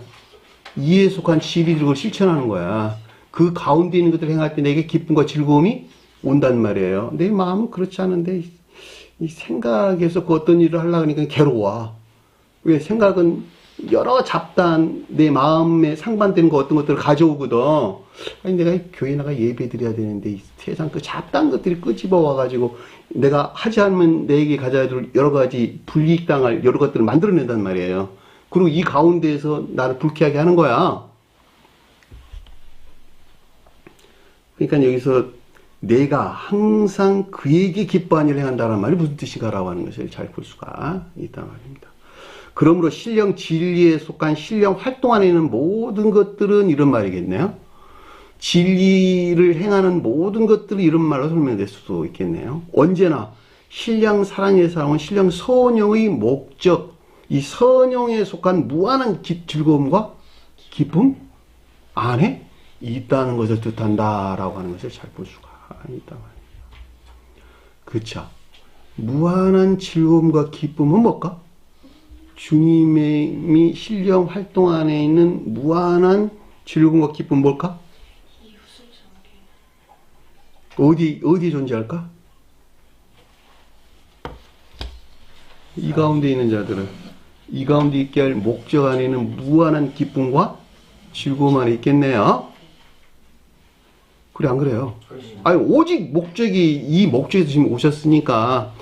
이에 속한 진리를 실천하는 거야. 그 가운데 있는 것들을 행할 때 내게 기쁨과 즐거움이 온단 말이에요. 내 마음은 그렇지 않은데 이 생각에서 그 어떤 일을 하려고 하니까 괴로워. 왜? 생각은 여러 잡다한 내 마음에 상반되는 거 어떤 것들을 가져오거든. 내가 교회 나가 예배 드려야 되는데 이 세상 그 잡다한 것들이 끄집어 와가지고 내가 하지 않으면 내게 가져야 될 여러 가지 불이익당할 여러 것들을 만들어낸단 말이에요. 그리고 이 가운데에서 나를 불쾌하게 하는 거야. 그러니까 여기서 내가 항상 그에게 기뻐하는 일을 행한다는 말이 무슨 뜻인가라고 하는 것을 잘 볼 수가 있단 말입니다. 그러므로 신령 진리에 속한 신령 활동 안에 있는 모든 것들은 이런 말이겠네요. 진리를 행하는 모든 것들을 이런 말로 설명될 수도 있겠네요. 언제나 신령 사랑에 살아온 신령 선영의 목적, 이 선영에 속한 무한한 즐거움과 기쁨 안에 있다는 것을 뜻한다라고 하는 것을 잘 볼 수가 있단 말입니다. 그렇죠? 무한한 즐거움과 기쁨은 뭘까? 주님의 신령 활동 안에 있는 무한한 즐거움과 기쁨 뭘까? 어디 존재할까? 이 가운데 있는 자들은 이 가운데 있게 할 목적 안에는 무한한 기쁨과 즐거움 안에 있겠네요. 그래, 안 그래요? 아니, 오직 이 목적에서 지금 오셨으니까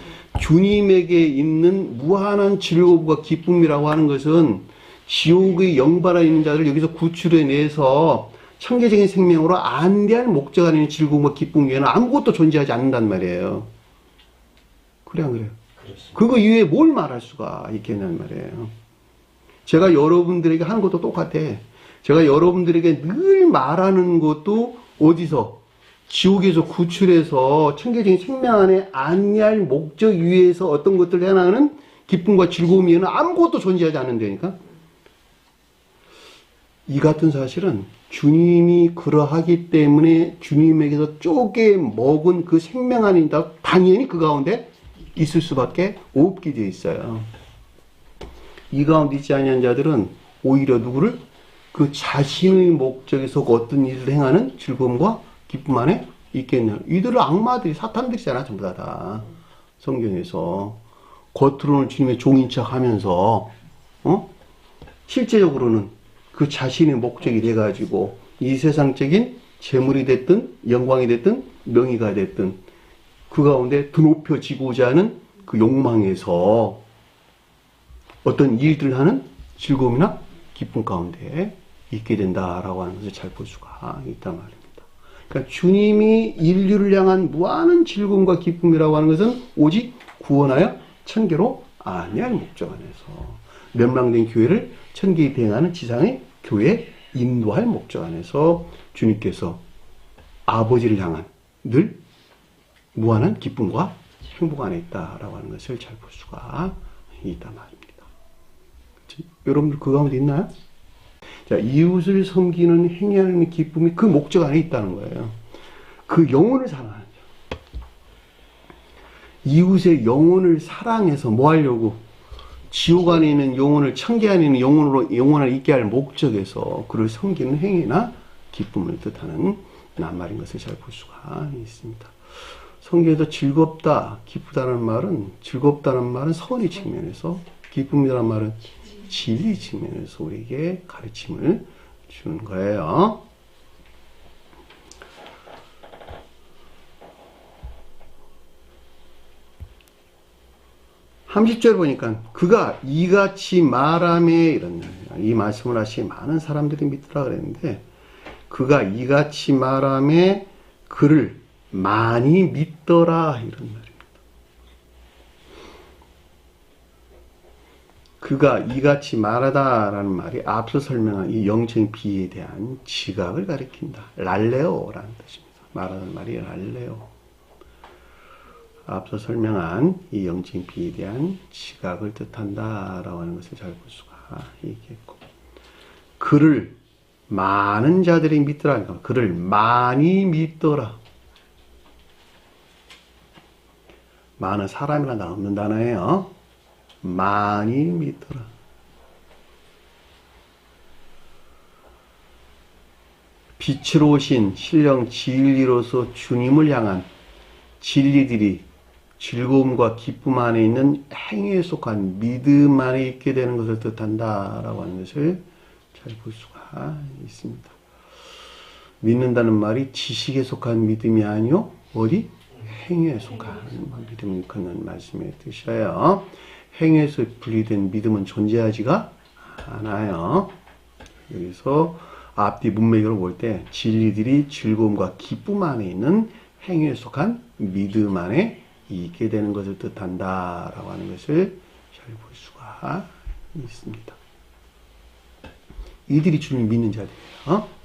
주님에게 있는 무한한 즐거움과 기쁨이라고 하는 것은 지옥의 영바라 있는 자들을 여기서 구출해내서 천계적인 생명으로 안대할 목적 안에 있는 즐거움과 기쁨 외에는 아무것도 존재하지 않는단 말이에요. 그래, 안 그래요? 그거 이외에 뭘 말할 수가 있겠냐는 말이에요. 제가 여러분들에게 하는 것도 똑같아. 제가 여러분들에게 늘 말하는 것도 어디서? 지옥에서 구출해서 천계적인 생명 안에 안니할 목적 위에서 어떤 것들을 해나가는 기쁨과 즐거움 위에는 아무것도 존재하지 않는다니까. 이 같은 사실은 주님이 그러하기 때문에 주님에게서 쪼개 먹은 그 생명 안에 있다. 당연히 그 가운데 있을 수밖에 없게 되어 있어요. 이 가운데 있지 아니한 자들은 오히려 누구를? 그 자신의 목적에서 어떤 일을 행하는 즐거움과 기쁨 안에 있겠냐. 이들은 악마들이, 사탄들이잖아, 전부 다. 성경에서. 겉으로는 주님의 종인 척 하면서, 실제적으로는 그 자신의 목적이 돼가지고, 이 세상적인 재물이 됐든, 영광이 됐든, 명예가 됐든, 그 가운데 드높여지고자 하는 그 욕망에서 어떤 일들을 하는 즐거움이나 기쁨 가운데 있게 된다라고 하는 것을 잘 볼 수가 있단 말입니다. 그러니까 주님이 인류를 향한 무한한 즐거움과 기쁨이라고 하는 것은 오직 구원하여 천계로 안내할 목적 안에서 멸망된 교회를 천계에 대응하는 지상의 교회에 인도할 목적 안에서 주님께서 아버지를 향한 늘 무한한 기쁨과 행복 안에 있다라고 하는 것을 잘 볼 수가 있단 말입니다. 여러분들 그 가운데 있나요? 자, 이웃을 섬기는 행위하는 기쁨이 그 목적 안에 있다는 거예요. 그 영혼을 사랑하는 자. 이웃의 영혼을 사랑해서 뭐 하려고? 지옥 안에 있는 영혼을 천계 안에 있는 영혼 안에 있게 할 목적에서 그를 섬기는 행위나 기쁨을 뜻하는 낱말인 것을 잘 볼 수가 있습니다. 성경에서 즐겁다, 기쁘다는 말은 선의 측면에서, 기쁨이라는 말은 진리 측면에서 우리에게 가르침을 주는 거예요. (30절) 보니까 그가 이같이 말하매 이런 이 말씀을 하시 많은 사람들이 믿더라 그랬는데 그가 이같이 말하매 그를 많이 믿더라 이런 말입니다. 그가 이같이 말하다라는 말이 앞서 설명한 이 영적인 비에 대한 지각을 가리킨다. 랄레오라는 뜻입니다. 말하는 말이 랄레오. 앞서 설명한 이 영적인 비에 대한 지각을 뜻한다라고 하는 것을 잘 볼 수가 있겠고, 그를 많은 자들이 믿더라. 그를 많이 믿더라. 많은 사람이라 나오는 단어예요. 많이 믿더라. 빛으로 오신 신령 진리로서 주님을 향한 진리들이 즐거움과 기쁨 안에 있는 행위에 속한 믿음 안에 있게 되는 것을 뜻한다라고 하는 것을 잘 볼 수가 있습니다. 믿는다는 말이 지식에 속한 믿음이 아니요 어디? 행위에 속한 믿음을 일컫는 말씀의 뜻이에요. 행위에서 분리된 믿음은 존재하지가 않아요. 여기서 앞뒤 문맥으로 볼 때 진리들이 즐거움과 기쁨 안에 있는 행위에 속한 믿음 안에 있게 되는 것을 뜻한다라고 하는 것을 잘 볼 수가 있습니다. 이들이 주님을 믿는 자들이에요.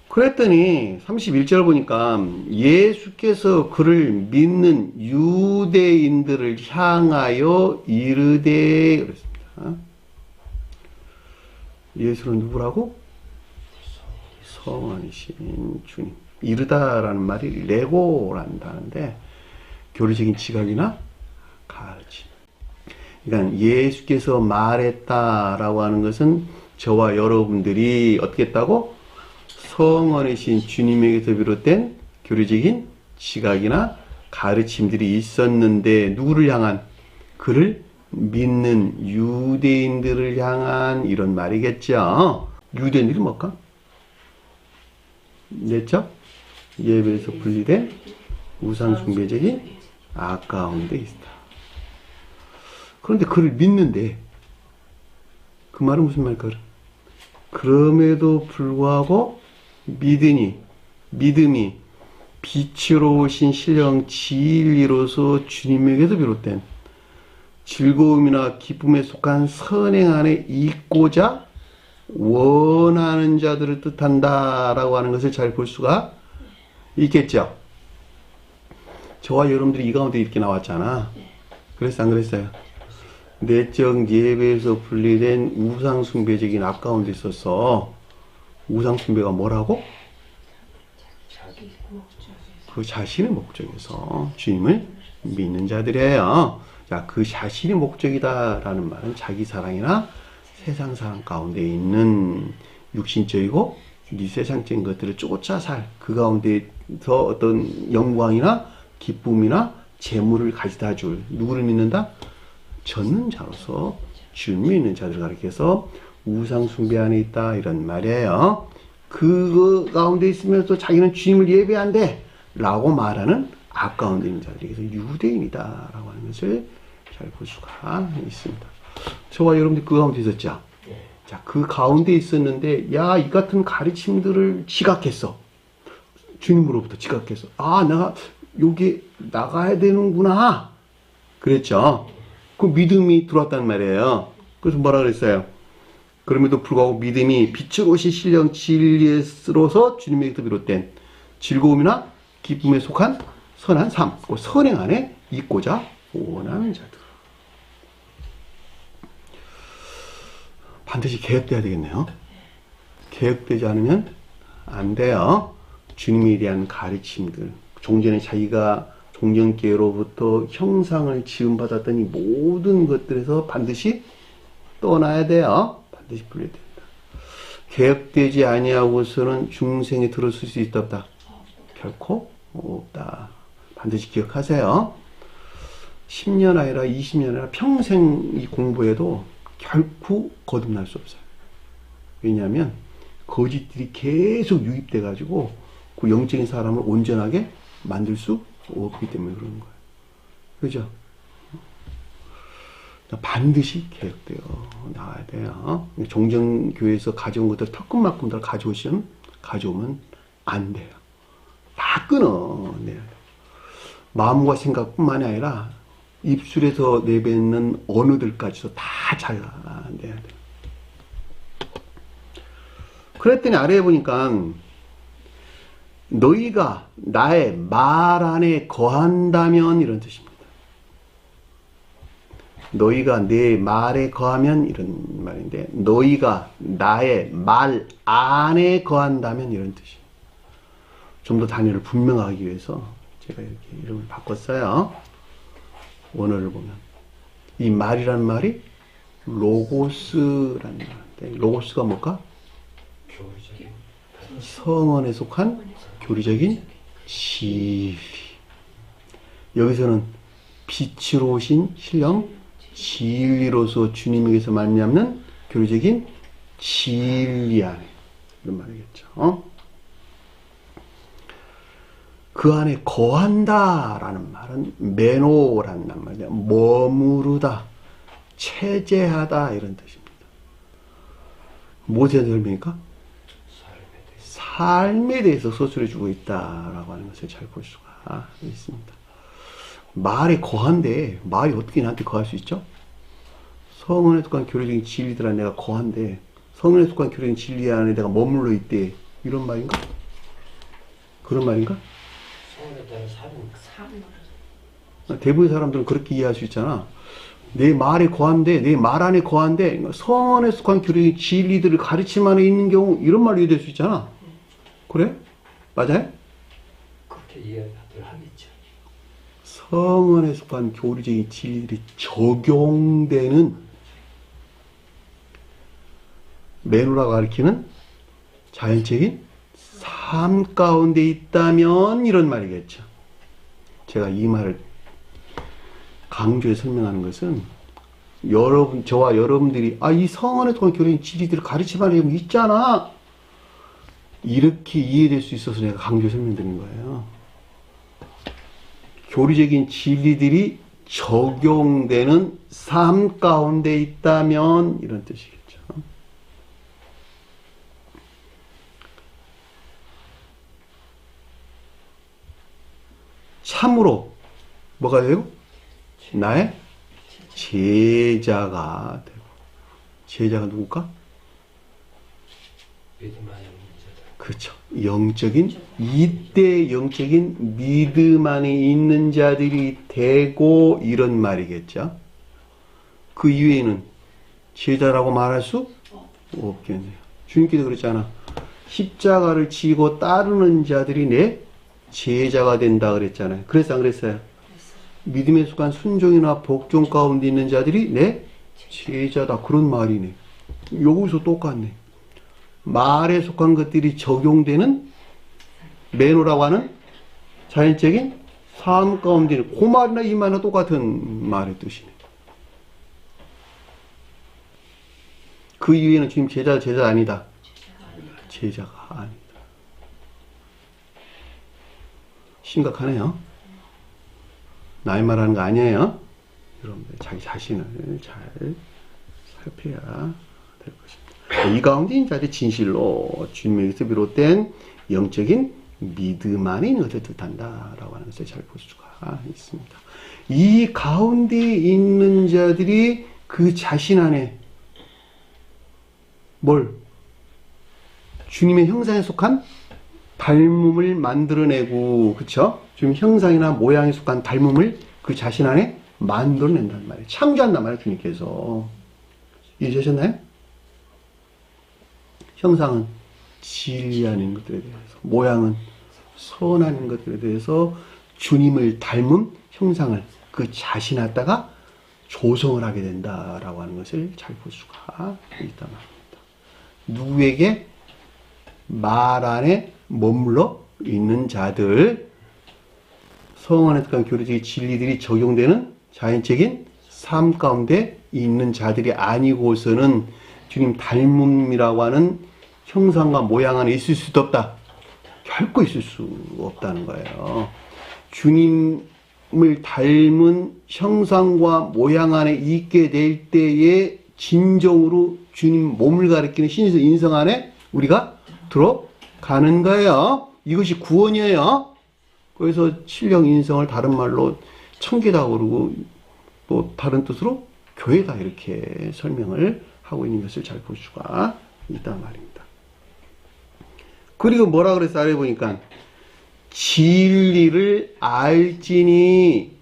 그랬더니 31절 보니까 예수께서 그를 믿는 유대인들을 향하여 이르되 그랬습니다. 예수는 누구라고? 성원이신 주님. 이르다라는 말이 레고라는 단어인데 교리적인 지각이나 가르침. 그러니까 예수께서 말했다라고 하는 것은 저와 여러분들이 어떻게 했다고? 성원이신 주님에게서 비롯된 교리적인 지각이나 가르침들이 있었는데 누구를 향한? 그를 믿는 유대인들을 향한 이런 말이겠죠. 유대인들이 뭘까? 냈죠? 예배에서 분리된 우상숭배적인 아까운데 있다. 그런데 그를 믿는데 그 말은 무슨 말일까? 그럼에도 불구하고 믿음이 빛으로 오신 신령 진리로서 주님에게서 비롯된 즐거움이나 기쁨에 속한 선행 안에 있고자 원하는 자들을 뜻한다라고 하는 것을 잘 볼 수가 있겠죠. 저와 여러분들이 이 가운데 이렇게 나왔잖아. 그랬어 안 그랬어요? 내적 예배에서 분리된 우상숭배적인 악 가운데 있어서 우상숭배가 뭐라고? 그 자신의 목적에서 주님을 믿는 자들이에요. 자, 그 자신의 목적이다라는 말은 자기 사랑이나 세상 사랑 가운데 있는 육신적이고 이 세상적인 것들을 쫓아 살 그 가운데서 어떤 영광이나 기쁨이나 재물을 가져다 줄 누구를 믿는다? 젖는 자로서 주님을 믿는 자들을 가리켜서 우상 숭배 안에 있다 이런 말이에요. 그 가운데 있으면서 자기는 주님을 예배한대 라고 말하는 악 가운데 있는 자들이 그래서 유대인이다 라고 하는 것을 잘 볼 수가 있습니다. 저와 여러분들 그 가운데 있었죠? 자, 그 가운데 있었는데 야, 이 같은 가르침들을 지각했어. 주님으로부터 지각했어. 아, 내가 여기 나가야 되는구나 그랬죠. 그 믿음이 들어왔단 말이에요. 그래서 뭐라 그랬어요? 그럼에도 불구하고 믿음이 빛으로 오신 신령 진리로서 주님에게서 비롯된 즐거움이나 기쁨에 속한 선한 삶, 그 선행 안에 있고자 원하는 자들. 반드시 개혁돼야 되겠네요. 개혁되지 않으면 안 돼요. 주님에 대한 가르침들, 종전에 자기가 종전계로부터 형상을 지음받았던 이 모든 것들에서 반드시 떠나야 돼요. 반드시 분리해야 된다. 개혁되지 아니하고서는 중생에 들어설 수 있다 없다? 결코 없다. 반드시 기억하세요. 10년 아니라 20년 아니라 평생 이 공부해도 결코 거듭날 수 없어요. 왜냐하면 거짓들이 계속 유입돼 가지고 그 영적인 사람을 온전하게 만들 수 없기 때문에 그러는 거예요. 그죠? 반드시 개혁되어 나와야 돼요. 종전교회에서 가져온 것들 턱금만큼 다 가져오면 안 돼요. 다 끊어내야 돼요. 마음과 생각뿐만이 아니라 입술에서 내뱉는 언어들까지도 다 잘라내야 돼요. 그랬더니 아래에 보니까 너희가 나의 말 안에 거한다면 이런 뜻입니다. 너희가 내 말에 거하면 이런 말인데 너희가 나의 말 안에 거한다면 이런 뜻이에요. 좀 더 단위를 분명하기 위해서 제가 이렇게 이름을 바꿨어요. 원어를 보면 이 말이라는 말이 로고스라는 말인데 로고스가 뭘까? 성언에 속한 교리적인 진리. 여기서는 빛으로 오신 신령 진리로서 주님에게서 말미암는 교리적인 진리 안에 이런 말이겠죠. 그 안에 거한다라는 말은 메노라는 말이야. 머무르다, 체제하다 이런 뜻입니다. 무엇에 대한 설명입니까? 삶에 대해서 서술해 주고 있다라고 하는 것을 잘 볼 수가 있습니다. 말에 거한데 말이 어떻게 나한테 거할 수 있죠? 성언에 속한 교리적인 진리들 안에 내가 거한데 성언에 속한 교리적인 진리 안에 내가 머물러 있대 이런 말인가? 그런 말인가? 대부분의 사람들은 그렇게 이해할 수 있잖아. 내 말에 거한데 내 말 안에 거한데 성언에 속한 교리적인 진리들을 가르침 안에 있는 경우 이런 말로 이해될 수 있잖아. 그래? 맞아요? 그렇게 이해를 하겠죠. 성언에 속한 교리적인 진리들이 적용되는 매누라가 가리키는 자연적인 삶 가운데 있다면 이런 말이겠죠. 제가 이 말을 강조해 설명하는 것은 저와 여러분들이 이 성원에 통한 교리는 진리들을 가르치면 있잖아, 이렇게 이해될 수 있어서 내가 강조해 설명드리는 거예요. 교리적인 진리들이 적용되는 삶 가운데 있다면 이런 뜻이겠죠. 참으로 뭐가 되고? 나의 제자가 되고. 제자가 누굴까? 믿음 안에 있는 자들. 그렇죠. 이때 영적인 믿음 안에 있는 자들이 되고 이런 말이겠죠. 그 이외에는 제자라고 말할 수 없겠네요. 주님께서 그랬잖아. 십자가를 지고 따르는 자들이 내 제자가 된다 그랬잖아요. 그래서 안 그랬어요? 믿음에 속한 순종이나 복종 가운데 있는 자들이 내 제자다. 그런 말이네. 여기서 똑같네. 말에 속한 것들이 적용되는 매너라고 하는 자연적인 삶 가운데 있는 그 말이나 이 말이나 똑같은 말의 뜻이네. 그 이후에는 주님 제자 아니다. 제자가 아니다. 심각하네요. 나이 말하는 거 아니에요. 여러분들 자기 자신을 잘 살펴야 될 것입니다. 이 가운데 있는 자들이 진실로 주님에게서 비롯된 영적인 믿음 안에 있는 것을 뜻한다라고 하는 것을 잘 볼 수가 있습니다. 이 가운데 있는 자들이 그 자신 안에 주님의 형상에 속한 닮음을 만들어내고, 그쵸? 주님 형상이나 모양에 속한 닮음을 그 자신 안에 만들어낸단 말이에요. 창조한단 말이에요, 주님께서. 이해하셨나요? 형상은 진리 아닌 것들에 대해서, 모양은 선한 것들에 대해서 주님을 닮은 형상을 그 자신 갖다가 조성을 하게 된다라고 하는 것을 잘 볼 수가 있단 말입니다. 누구에게? 말 안에 머물러 있는 자들, 성안에 속한 교리적인 진리들이 적용되는 자연적인 삶 가운데 있는 자들이 아니고서는 주님 닮음이라고 하는 형상과 모양 안에 있을 수도 없다. 결코 있을 수 없다는 거예요. 주님을 닮은 형상과 모양 안에 있게 될 때에 진정으로 주님 몸을 가리키는 신에서 인성 안에 우리가 들어가는 거예요. 이것이 구원이에요. 그래서 신령 인성을 다른 말로 청기다 그러고 또 다른 뜻으로 교회다 이렇게 설명을 하고 있는 것을 잘 볼 수가 있단 말입니다. 그리고 뭐라 그랬어? 아래 보니까 진리를 알지니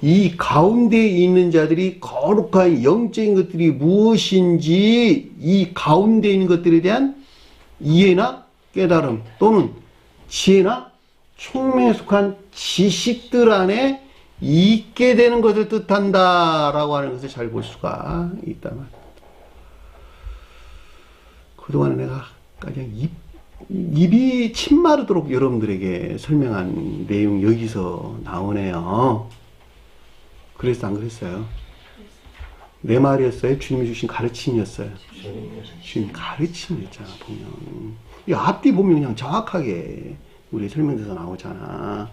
이 가운데에 있는 자들이 거룩한 영적인 것들이 무엇인지 이 가운데 있는 것들에 대한 이해나 깨달음 또는 지혜나 총명에 속한 지식들 안에 있게 되는 것을 뜻한다라고 하는 것을 잘 볼 수가 있단 말입니다. 그동안에 내가 그냥 입이 침 마르도록 여러분들에게 설명한 내용 여기서 나오네요. 그래서 안 그랬어요? 내 말이었어요? 주님이 주신 가르침이었어요? 주님 가르침이었잖아, 보면. 이 앞뒤 보면 그냥 정확하게 우리 설명돼서 나오잖아.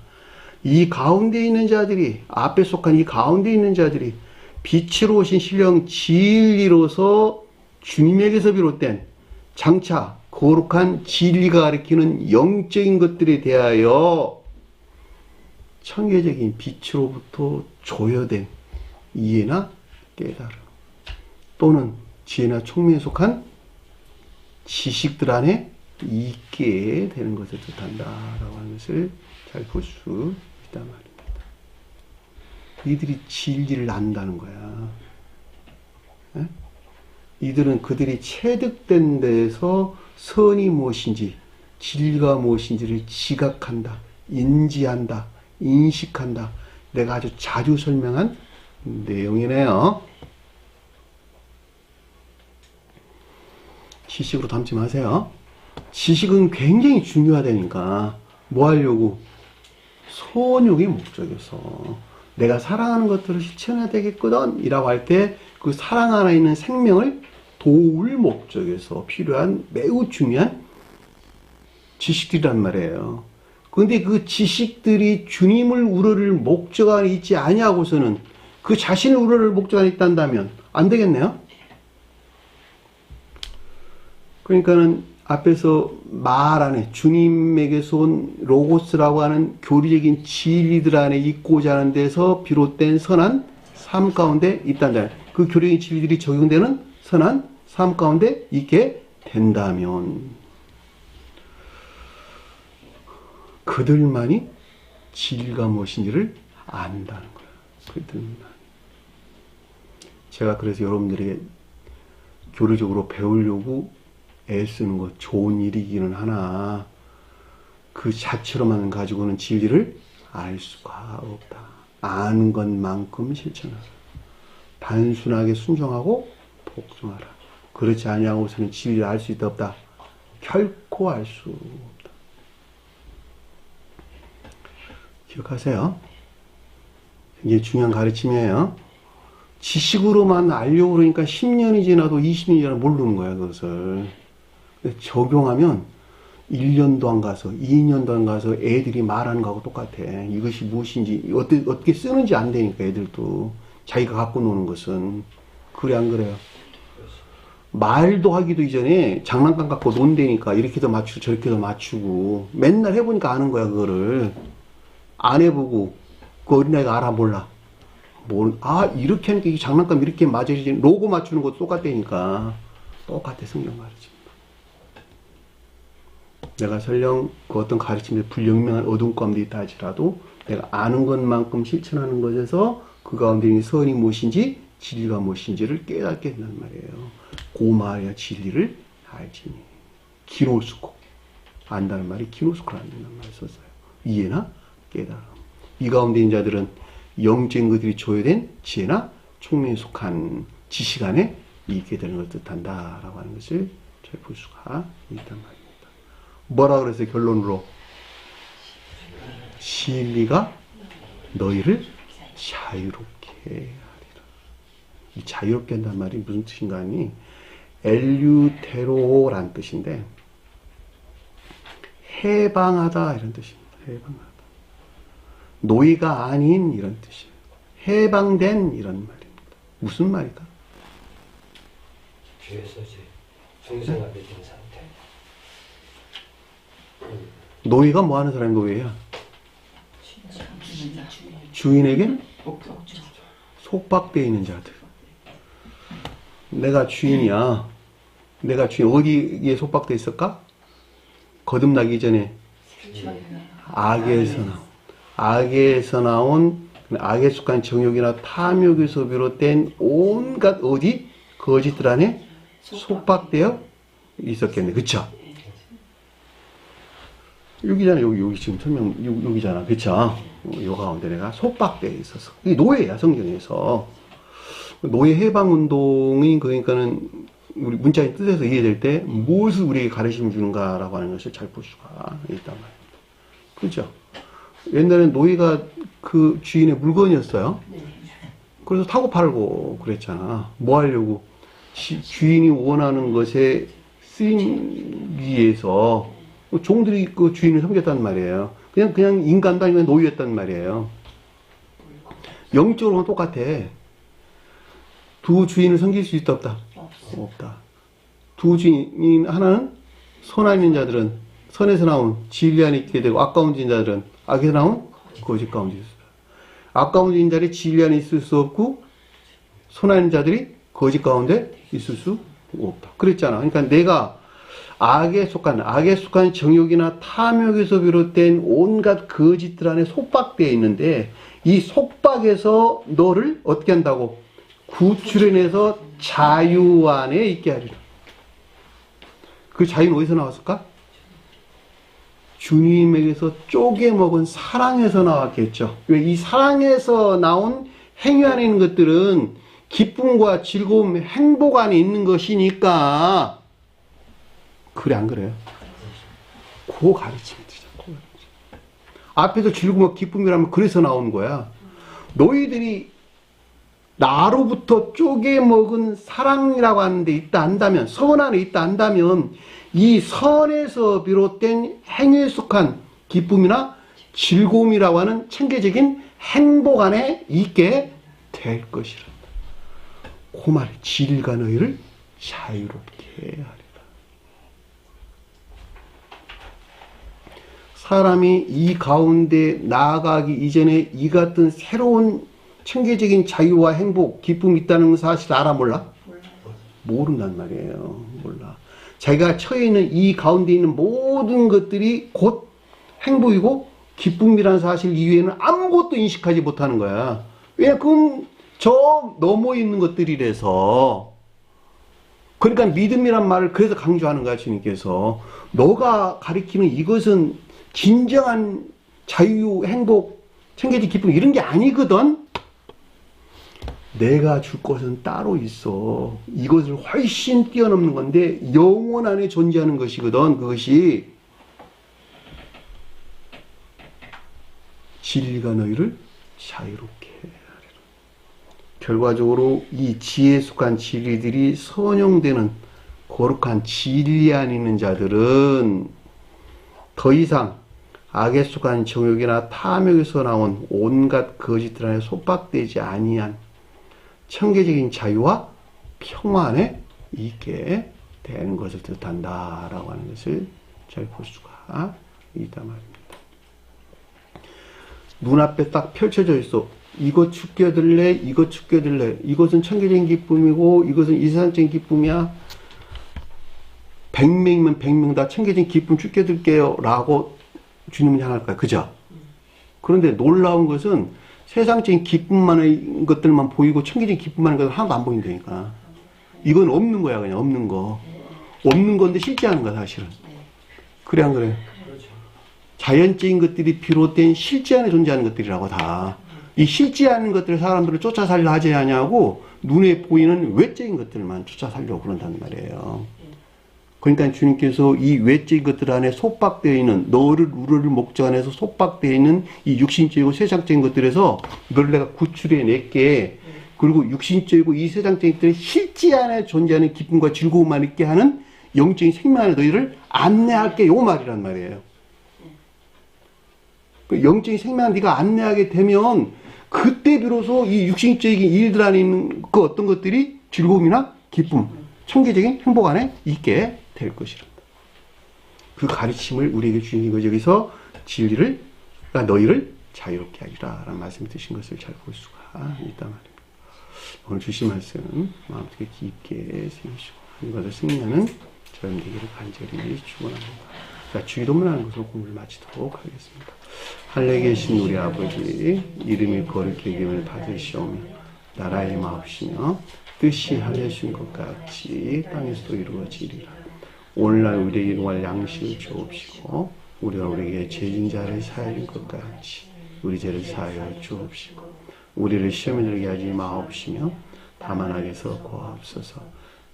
이 가운데 있는 자들이, 앞에 속한 이 가운데 있는 자들이 빛으로 오신 신령 진리로서 주님에게서 비롯된 장차 거룩한 진리가 가리키는 영적인 것들에 대하여 천계적인 빛으로부터 조여된 이해나 깨달음 또는 지혜나 총명에 속한 지식들 안에 있게 되는 것을 뜻한다라고 하는 것을 잘 볼 수 있단 말입니다. 이들이 진리를 안다는 거야. 에? 이들은 그들이 체득된 데에서 선이 무엇인지 진리가 무엇인지를 지각한다, 인지한다, 인식한다. 내가 아주 자주 설명한 지식으로 담지 마세요. 지식은 굉장히 중요하다니까. 뭐 하려고? 소원욕이 목적이어서 내가 사랑하는 것들을 실천해야 되겠거든 이라고 할 때 그 사랑 안에 있는 생명을 도울 목적에서 필요한 매우 중요한 지식들이란 말이에요. 근데 그 지식들이 주님을 우러를 목적 안에 있지 아니하고서는 그 자신을 우러를 목적 안에 있단다면 안 되겠네요. 그러니까는 앞에서 말 안에 주님에게서 온 로고스라고 하는 교리적인 진리들 안에 있고자 하는 데서 비롯된 선한 삶 가운데 있단다. 그 교리적인 진리들이 적용되는 선한 삶 가운데 있게 된다면 그들만이 진리가 무엇인지를 안다는 거예요. 그들만. 제가 그래서 여러분들에게 교리적으로 배우려고 애쓰는 것 좋은 일이기는 하나 그 자체로만 가지고는 진리를 알 수가 없다. 아는 것만큼 실천하라. 단순하게 순종하고 복종하라. 그렇지 아니하고서는 진리를 알 수 있다 없다. 결코 알 수 없다. 기억하세요. 이게 중요한 가르침이에요. 지식으로만 알려고 그러니까 10년이 지나도 20년이 지나도 모르는 거야 그것을. 적용하면 1년도 안 가서 2년도 안 가서 애들이 말하는 거하고 똑같아. 이것이 무엇인지 어떻게 쓰는지 안 되니까 애들도 자기가 갖고 노는 것은. 그래 안 그래요? 말도 하기도 이전에 장난감 갖고 논다니까 이렇게도 맞추고 저렇게도 맞추고 맨날 해보니까 아는 거야. 그거를 안 해보고 그 어린아이가 알아 몰라. 이렇게 하니까 이 장난감 이렇게 맞아야지. 로고 맞추는 것도 똑같다니까. 똑같아. 성경 가르침. 내가 설령 그 어떤 가르침에 불명명한 어두운 가운데 있다 할지라도 내가 아는 것만큼 실천하는 것에서 그 가운데 있는 선이 무엇인지 진리가 무엇인지를 깨닫게 된단 말이에요. 고마야 진리를 알지니. 기노스코. 안다는 말이 기노스코라는 말을 썼어요. 이해나 깨달음. 이 가운데 있는 자들은 영적인 것들이 조회된 지혜나 총명에 속한 지식 안에 있게 되는 것을 뜻한다라고 하는 것을 잘 볼 수가 있단 말이에요. 뭐라 그랬어요? 결론으로 진리가 너희를 자유롭게 하리라. 이 자유롭게 한다는 말이 무슨 뜻인가 하니 엘류테로란 뜻인데 해방하다 이런 뜻입니다. 해방하다. 노예가 아닌 이런 뜻이에요. 해방된 이런 말입니다. 무슨 말일까? 죄에서 이제 중생하게 된 상태. 노예가 뭐 하는 사람이 노예야? 주인에게 속박되어 있는 자들. 내가 주인이야. 내가 주인 어디에 속박되어 있을까? 거듭나기 전에 악에서 나온 악에 속한 정욕이나 탐욕에서 비롯된 온갖 어디? 거짓들 안에 속박되어 있었겠네. 그쵸? 여기잖아. 여기 지금 설명, 여기잖아. 그쵸? 요 가운데 내가 속박되어 있어서. 이게 노예야, 성경에서. 노예 해방 운동이 그러니까는 우리 문자의 뜻에서 이해될 때 무엇을 우리에게 가르침을 주는가라고 하는 것을 잘 볼 수가 있단 말입니다. 그죠? 옛날엔 노예가 그 주인의 물건이었어요. 그래서 타고 팔고 그랬잖아. 뭐 하려고? 주인이 원하는 것에 쓰임 위해서 종들이 그 주인을 섬겼단 말이에요. 그냥 인간도 아니면 노예였단 말이에요. 영적으로는 똑같아. 두 주인을 섬길 수 있다 없다? 없다. 두 주인 하나는 선한 있는 자들은 선에서 나온 진리 안에 있게 되고 아까운 자들은 악에서 나온 거짓 가운데 있어요. 아까운 자들이 진리 안에 있을 수 없고 선한 있는 자들이 거짓 가운데 있을 수 없다. 그랬잖아. 그러니까 내가 악에 속한 정욕이나 탐욕에서 비롯된 온갖 거짓들 안에 속박되어 있는데 이 속박에서 너를 어떻게 한다고? 구출해내서 자유 안에 있게 하리라. 그 자유는 어디서 나왔을까? 주님에게서 쪼개먹은 사랑에서 나왔겠죠. 왜? 이 사랑에서 나온 행위 안에 있는 것들은 기쁨과 즐거움, 행복 안에 있는 것이니까 그래 안 그래요? 그 가르침이 되죠. 앞에서 즐거움과 기쁨이라면 그래서 나오는 거야. 너희들이 나로부터 쪼개먹은 사랑이라고 하는 데 있다 한다면, 선 안에 있다 한다면 이 선에서 비롯된 행위에 속한 기쁨이나 즐거움이라고 하는 체계적인 행복 안에 있게 될 것이라. 그 말이 진리가 너희를 자유롭게 하리라. 사람이 이 가운데 나아가기 이전에 이 같은 새로운 체계적인 자유와 행복, 기쁨이 있다는 사실 알아 몰라? 모른단 말이에요. 몰라. 자기가 처해 있는 이 가운데 있는 모든 것들이 곧 행복이고 기쁨이라는 사실 이외에는 아무것도 인식하지 못하는 거야. 왜? 그럼 저 넘어 있는 것들이라서. 그러니까 믿음이란 말을 그래서 강조하는 거야, 주님께서. 너가 가리키는 이것은 진정한 자유, 행복, 체계적 기쁨 이런 게 아니거든. 내가 줄 것은 따로 있어. 이것을 훨씬 뛰어넘는 건데 영원 안에 존재하는 것이거든. 그것이 진리가 너희를 자유롭게 하리라. 결과적으로 이 지혜에 속한 진리들이 선용되는 거룩한 진리 안에 있는 자들은 더 이상 악에 속한 정욕이나 탐욕에서 나온 온갖 거짓들 안에 속박되지 아니한 청계적인 자유와 평화 안에 있게 되는 것을 뜻한다라고 하는 것을 잘 볼 수가 있단 말입니다. 눈앞에 딱 펼쳐져 있어. 이거 축겨들래? 이거 축겨들래? 이것은 청계적인 기쁨이고 이것은 이상적인 기쁨이야. 100명이면 100명 다 청계적인 기쁨 축겨들게요 라고 주님은 향할까요? 그죠? 그런데 놀라운 것은 세상적인 기쁨만의 것들만 보이고 청계적인 기쁨만의 것은 하나도 안 보인다니까. 이건 없는 거야. 그냥 없는 거. 없는 건데 실제하는 거야 사실은. 그래 안 그래? 자연적인 것들이 비롯된 실제 안에 존재하는 것들이라고 다. 이 실제하는 것들을 사람들을 쫓아 살려 하지 않냐고 눈에 보이는 외적인 것들만 쫓아 살려고 그런단 말이에요. 그러니까 주님께서 이 외적인 것들 안에 속박되어 있는 너를 우리를 목적 안에서 속박되어 있는 이 육신적이고 세상적인 것들에서 너를 내가 구출해 낼게. 그리고 육신적이고 이 세상적인 것들의 실제 안에 존재하는 기쁨과 즐거움만 있게 하는 영적인 생명 안에 너희를 안내할게. 요 말이란 말이에요. 그 영적인 생명 안에 네가 안내하게 되면 그때 비로소 이 육신적인 일들 안에 있는 그 어떤 것들이 즐거움이나 기쁨, 청계적인 행복 안에 있게 될 것이란다. 그 가르침을 우리에게 주신 거죠. 여기서 진리를, 그러니까 너희를 자유롭게 하리라 라는 말씀을 드신 것을 잘 볼 수가 있단 말입니다. 오늘 주신 말씀 마음 되게 깊게 새기시고 하나님과 승리하는 저희 되기를 간절히 축원합니다. 자, 주기도문하는 것으로 공부를 마치도록 하겠습니다. 하늘에 계신 우리 아버지, 이름이 거룩히 여김을 받으시오며 나라의 마옵시며 뜻이 하늘에 주신 것 같이 땅에서도 이루어지리라. 오늘날 우리에게 일용할 양식을 주옵시고 우리가 우리에게 죄진 자를 사하여 준 것 같이 우리 죄를 사하여 주옵시고 우리를 시험에 들게 하지 마옵시며 다만 악에서 구하옵소서.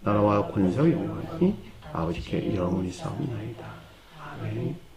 나라와 권세와 영광이 아버지께 영원히 싸움나이다. 아멘.